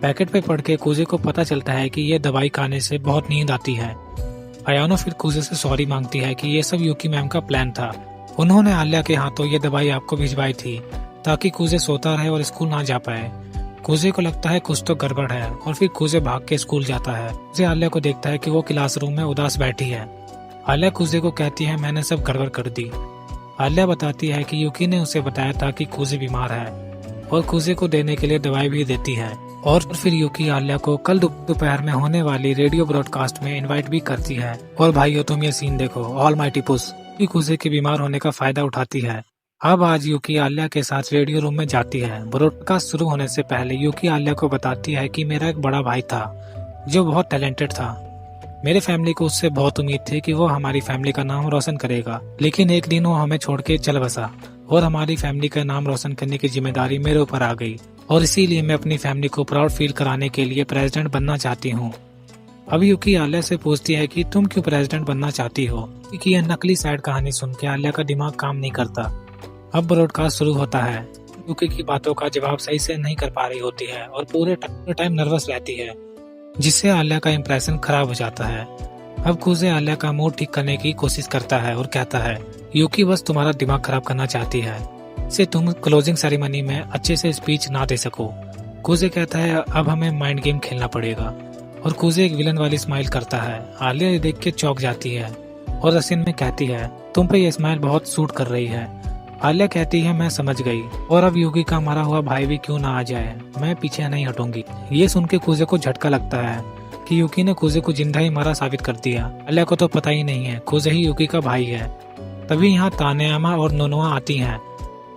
पैकेट पे पढ़ के कुजे को पता चलता है कि ये दवाई खाने से बहुत नींद आती है। अयानो फिर कुजे से सॉरी मांगती है कि ये सब यूकी मैम का प्लान था। उन्होंने आल्या के हाथों ये दवाई आपको भिजवाई थी ताकि कुजे सोता रहे और स्कूल ना जा पाए। कुजे को लगता है कुछ तो गड़बड़ है और फिर कुजे भाग के स्कूल जाता है। कुजे आल्या को देखता है कि वो क्लासरूम में उदास बैठी है। आल्या कुजे को कहती है मैंने सब गड़बड़ कर दी। आल्या बताती है कि यूकी ने उसे बताया था कि कुजे बीमार है और कुजे को देने के लिए दवाई भी देती है। और फिर यूकी आल्या को कल दोपहर में होने वाली रेडियो ब्रॉडकास्ट में इनवाइट भी करती है। और भाइयों तुम ये सीन देखो, ऑलमाइटी पुस कुजे के बीमार होने का फायदा उठाती है। अब आज यूकी आल्या के साथ रेडियो रूम में जाती है। ब्रॉडकास्ट शुरू होने से पहले यूकी आल्या को बताती है कि मेरा एक बड़ा भाई था जो बहुत टैलेंटेड था। मेरे फैमिली को उससे बहुत उम्मीद थी कि वो हमारी फैमिली का नाम रोशन करेगा, लेकिन एक दिन वो हमें छोड़ के चल बसा और हमारी फैमिली का नाम रोशन करने की जिम्मेदारी मेरे ऊपर आ गई। और इसीलिए मैं अपनी फैमिली को प्राउड फील कराने के लिए प्रेसिडेंट बनना चाहती हूँ। अब यूकी आल्या से पूछती है कि तुम क्यों प्रेसिडेंट बनना चाहती हो, क्योंकि यह नकली साइड कहानी सुन के आल्या का दिमाग काम नहीं करता। अब ब्रॉडकास्ट शुरू होता है। यूकी की बातों का जवाब सही से नहीं कर पा रही होती है और पूरे टाइम नर्वस रहती है, जिससे आल्या का इम्प्रेशन खराब हो जाता है। अब कुजे आल्या का मूड ठीक करने की कोशिश करता है और कहता है यूकी बस तुम्हारा दिमाग खराब करना चाहती है, से तुम क्लोजिंग सेरेमनी में अच्छे से स्पीच ना दे सको। कुजे कहता है अब हमें माइंड गेम खेलना पड़ेगा और कुजे एक विलन वाली स्माइल करता है। आल्या ये देख के चौंक जाती है और रसिन में कहती है तुम पे ये स्माइल बहुत सूट कर रही है। आल्या कहती है मैं समझ गई, और अब यूकी का मरा हुआ भाई भी क्यों ना आ जाए, मैं पीछे नहीं हटूंगी। ये सुन के कुजे को झटका लगता है कि यूकी ने कुजे को जिंदा ही मारा साबित कर दिया। आल्या को तो पता ही नहीं है कुजे ही यूकी का भाई है। तभी यहाँ तानेयामा और नोनोआ आती हैं।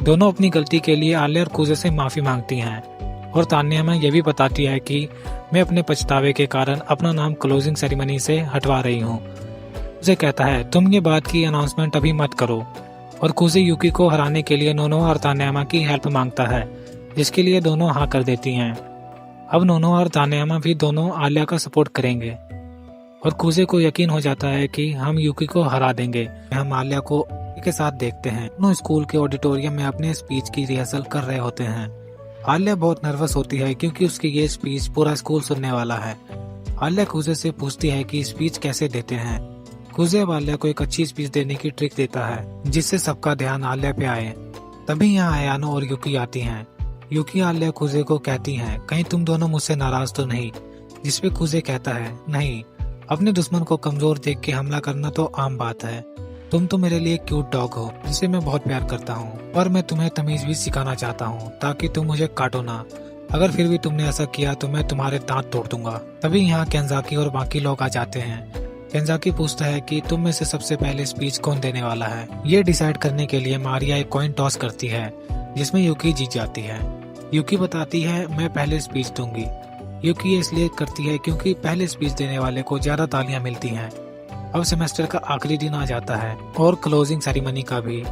दोनों अपनी गलती के लिए आल्या और कुजे से माफी मांगती हैं और तानेयामा ये भी बताती है कि मैं अपने पछतावे के कारण अपना नाम क्लोजिंग सेरेमनी से हटवा रही हूँ। कुजे कहता है तुम ये बात की अनाउंसमेंट अभी मत करो, और कुजे यूकी को हराने के लिए नोनोआ और तानेयामा की हेल्प मांगता है, जिसके लिए दोनों हाँ कर देती हैं। अब नोनोआ और तानेयामा भी दोनों आल्या का सपोर्ट करेंगे और कुजे को यकीन हो जाता है कि हम यूकी को हरा देंगे। हम आल्या को के साथ देखते हैं। दोनों स्कूल के ऑडिटोरियम में अपने स्पीच की रिहर्सल कर रहे होते हैं। आल्या बहुत नर्वस होती है क्योंकि उसकी ये स्पीच पूरा स्कूल सुनने वाला है। आल्या कुजे से पूछती है कि स्पीच कैसे देते हैं। कुजे अब आल्या को एक अच्छी स्पीच देने की ट्रिक देता है, जिससे सबका ध्यान आल्या पे आए। तभी यहाँ अयानो और यूकी आती हैं। यूकी आल्या कुजे को कहती हैं कहीं तुम दोनों मुझसे नाराज तो नहीं, जिसपे कुजे कहता है नहीं, अपने दुश्मन को कमजोर देख के हमला करना तो आम बात है। तुम तो मेरे लिए क्यूट डॉग हो जिसे मैं बहुत प्यार करता हूँ, और मैं तुम्हें तमीज भी सिखाना चाहता हूँ ताकि तुम मुझे काटो ना। अगर फिर भी तुमने ऐसा किया तो मैं तुम्हारे दांत तोड़ दूंगा। तभी यहाँ केंजाकी और बाकी लोग आ जाते हैं। केंजाकी पूछता है कि तुम में से सबसे पहले स्पीच कौन देने वाला है। ये डिसाइड करने के लिए मारिया एक कॉइन टॉस करती है, जिसमें यूकी जीत जाती है। यूकी बताती है मैं पहले स्पीच दूंगी। यूकी ये इसलिए करती है क्योंकि पहले स्पीच देने वाले को ज्यादा तालियां मिलती हैं। अब सेमेस्टर का आखिरी दिन आ जाता है और क्लोजिंग सेरेमनी का भी,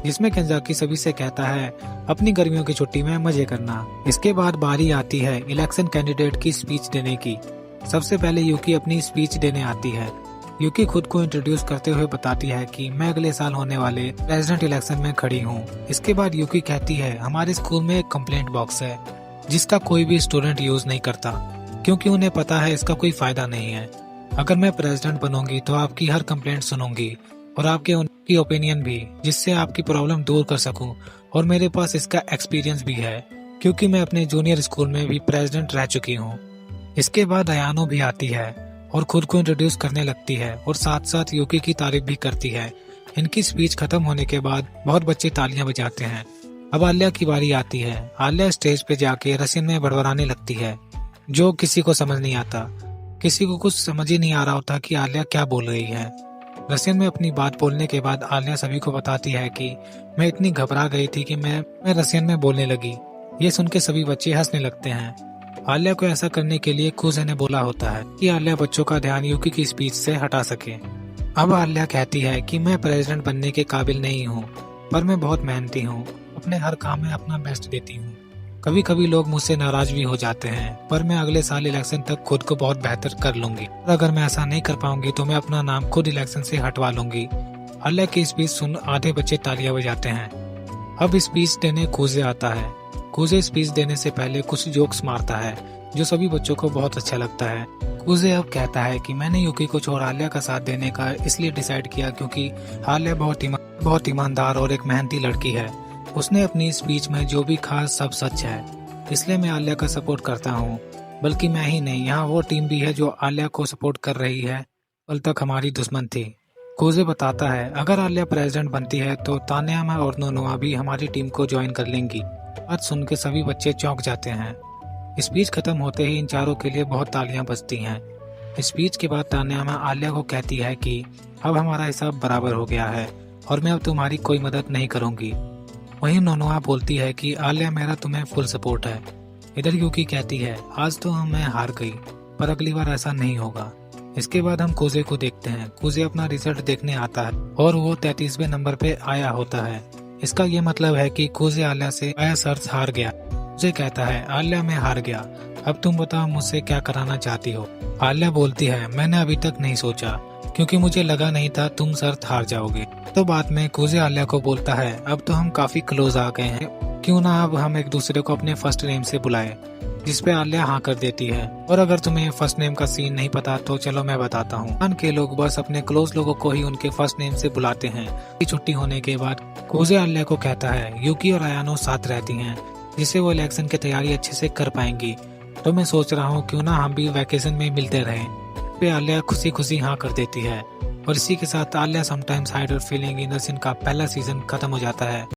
जिसमें केंजाकी सभी से कहता है अपनी गर्मियों की छुट्टी में मजे करना। इसके बाद बारी आती है इलेक्शन कैंडिडेट की स्पीच देने की। सबसे पहले यूकी अपनी स्पीच देने आती है। यूकी खुद को इंट्रोड्यूस करते हुए बताती है कि मैं अगले साल होने वाले प्रेसिडेंट इलेक्शन में खड़ी हूँ। इसके बाद यूकी कहती है हमारे स्कूल में एक कंप्लेंट बॉक्स है जिसका कोई भी स्टूडेंट यूज नहीं करता, क्योंकि उन्हें पता है इसका कोई फायदा नहीं है। अगर मैं प्रेसिडेंट बनूंगी तो आपकी हर कंप्लेंट सुनूंगी और आपके उनकी ओपिनियन भी, जिससे आपकी प्रॉब्लम दूर कर सकूं। और मेरे पास इसका एक्सपीरियंस भी है क्योंकि मैं अपने जूनियर स्कूल में भी प्रेसिडेंट रह चुकी हूं। इसके बाद अयानो भी आती है और खुद को इंट्रोड्यूस करने लगती है और साथ साथ यूकी की तारीफ भी करती है। इनकी स्पीच खत्म होने के बाद बहुत बच्चे तालियां बजाते हैं। अब आल्या की बारी आती है। आल्या स्टेज पे जाके रसियन में बड़बड़ाने लगती है, जो किसी को समझ नहीं आता। किसी को कुछ समझ ही नहीं आ रहा होता कि आल्या क्या बोल रही है। रसियन में अपनी बात बोलने के बाद आल्या सभी को बताती है कि मैं इतनी घबरा गई थी कि मैं रसियन में बोलने लगी। ये सुन के सभी बच्चे हंसने लगते हैं। आल्या को ऐसा करने के लिए कुजे ने बोला होता है कि आल्या बच्चों का ध्यान यूकी की स्पीच से हटा सके। अब आल्या कहती है कि मैं प्रेसिडेंट बनने के काबिल नहीं हूँ, पर मैं बहुत मेहनती हूँ। अपने हर काम में अपना बेस्ट देती हूँ। कभी कभी लोग मुझसे नाराज भी हो जाते हैं, पर मैं अगले साल इलेक्शन तक खुद को बहुत बेहतर कर लूंगी। और अगर मैं ऐसा नहीं कर पाऊंगी तो मैं अपना नाम खुद इलेक्शन से हटवा लूंगी। आलिया की स्पीच सुन आधे बच्चे तालियां बजाते हैं। अब स्पीच देने कूजे आता है। कूजे स्पीच देने से पहले कुछ जोक्स मारता है जो सभी बच्चों को बहुत अच्छा लगता है। कूजे अब कहता है कि मैंने यूकी को छोड़ आलिया का साथ देने का इसलिए डिसाइड किया क्योंकि आलिया बहुत ईमानदार और एक मेहनती लड़की है। उसने अपनी स्पीच में जो भी कहा सब सच है, इसलिए मैं आलिया का सपोर्ट करता हूँ। बल्कि मैं ही नहीं, यहाँ वो टीम भी है जो आलिया को सपोर्ट कर रही है, कल तक हमारी दुश्मन थी। कूजे बताता है अगर आलिया प्रेसिडेंट बनती है तो तान्यामा और नोनोआ भी हमारी टीम को ज्वाइन कर लेंगी। बात सुन के सभी बच्चे चौंक जाते हैं। स्पीच खत्म होते ही इन चारों के लिए बहुत तालियां बजती हैं। स्पीच के बाद तान्यामा आलिया को कहती है कि अब हमारा हिसाब बराबर हो गया है और मैं अब तुम्हारी कोई मदद नहीं करूंगी। वहीं नोनोआ बोलती है कि आलिया मेरा तुम्हें फुल सपोर्ट है। इधर यूकी कहती है आज तो मैं हार गई, पर अगली बार ऐसा नहीं होगा। इसके बाद हम कूजे को देखते हैं। कूजे अपना रिजल्ट देखने आता है और वो 33वें नंबर पे आया होता है। इसका ये मतलब है कि कूजे आलिया से आया सर्च हार गया। कूजे कहता है आलिया मैं हार गया, अब तुम बताओ मुझसे क्या कराना चाहती हो। आलिया बोलती है मैंने अभी तक नहीं सोचा क्योंकि मुझे लगा नहीं था तुम सर्च हार जाओगे। तो बाद में कूजे आलिया को बोलता है अब तो हम काफी क्लोज आ गए हैं, क्यों ना अब हम एक दूसरे को अपने फर्स्ट नेम से बुलाए। जिस पे आलिया हाँ कर देती है। और अगर तुम्हें फर्स्ट नेम का सीन नहीं पता तो चलो मैं बताता हूँ। जापान के लोग बस अपने क्लोज लोगों को ही उनके फर्स्ट नेम से बुलाते हैं। छुट्टी होने के बाद कूजे आलिया को कहता है यूकी और अयानो साथ रहती हैं, जिससे वो इलेक्शन की तैयारी अच्छे से कर पाएंगी। तो मैं सोच रहा हूँ क्यों ना हम भी वैकेशन में मिलते रहें। पे आलिया खुशी खुशी हाँ कर देती है और इसी के साथ Alia sometimes hide her feeling in the scene का पहला सीजन खत्म हो जाता है।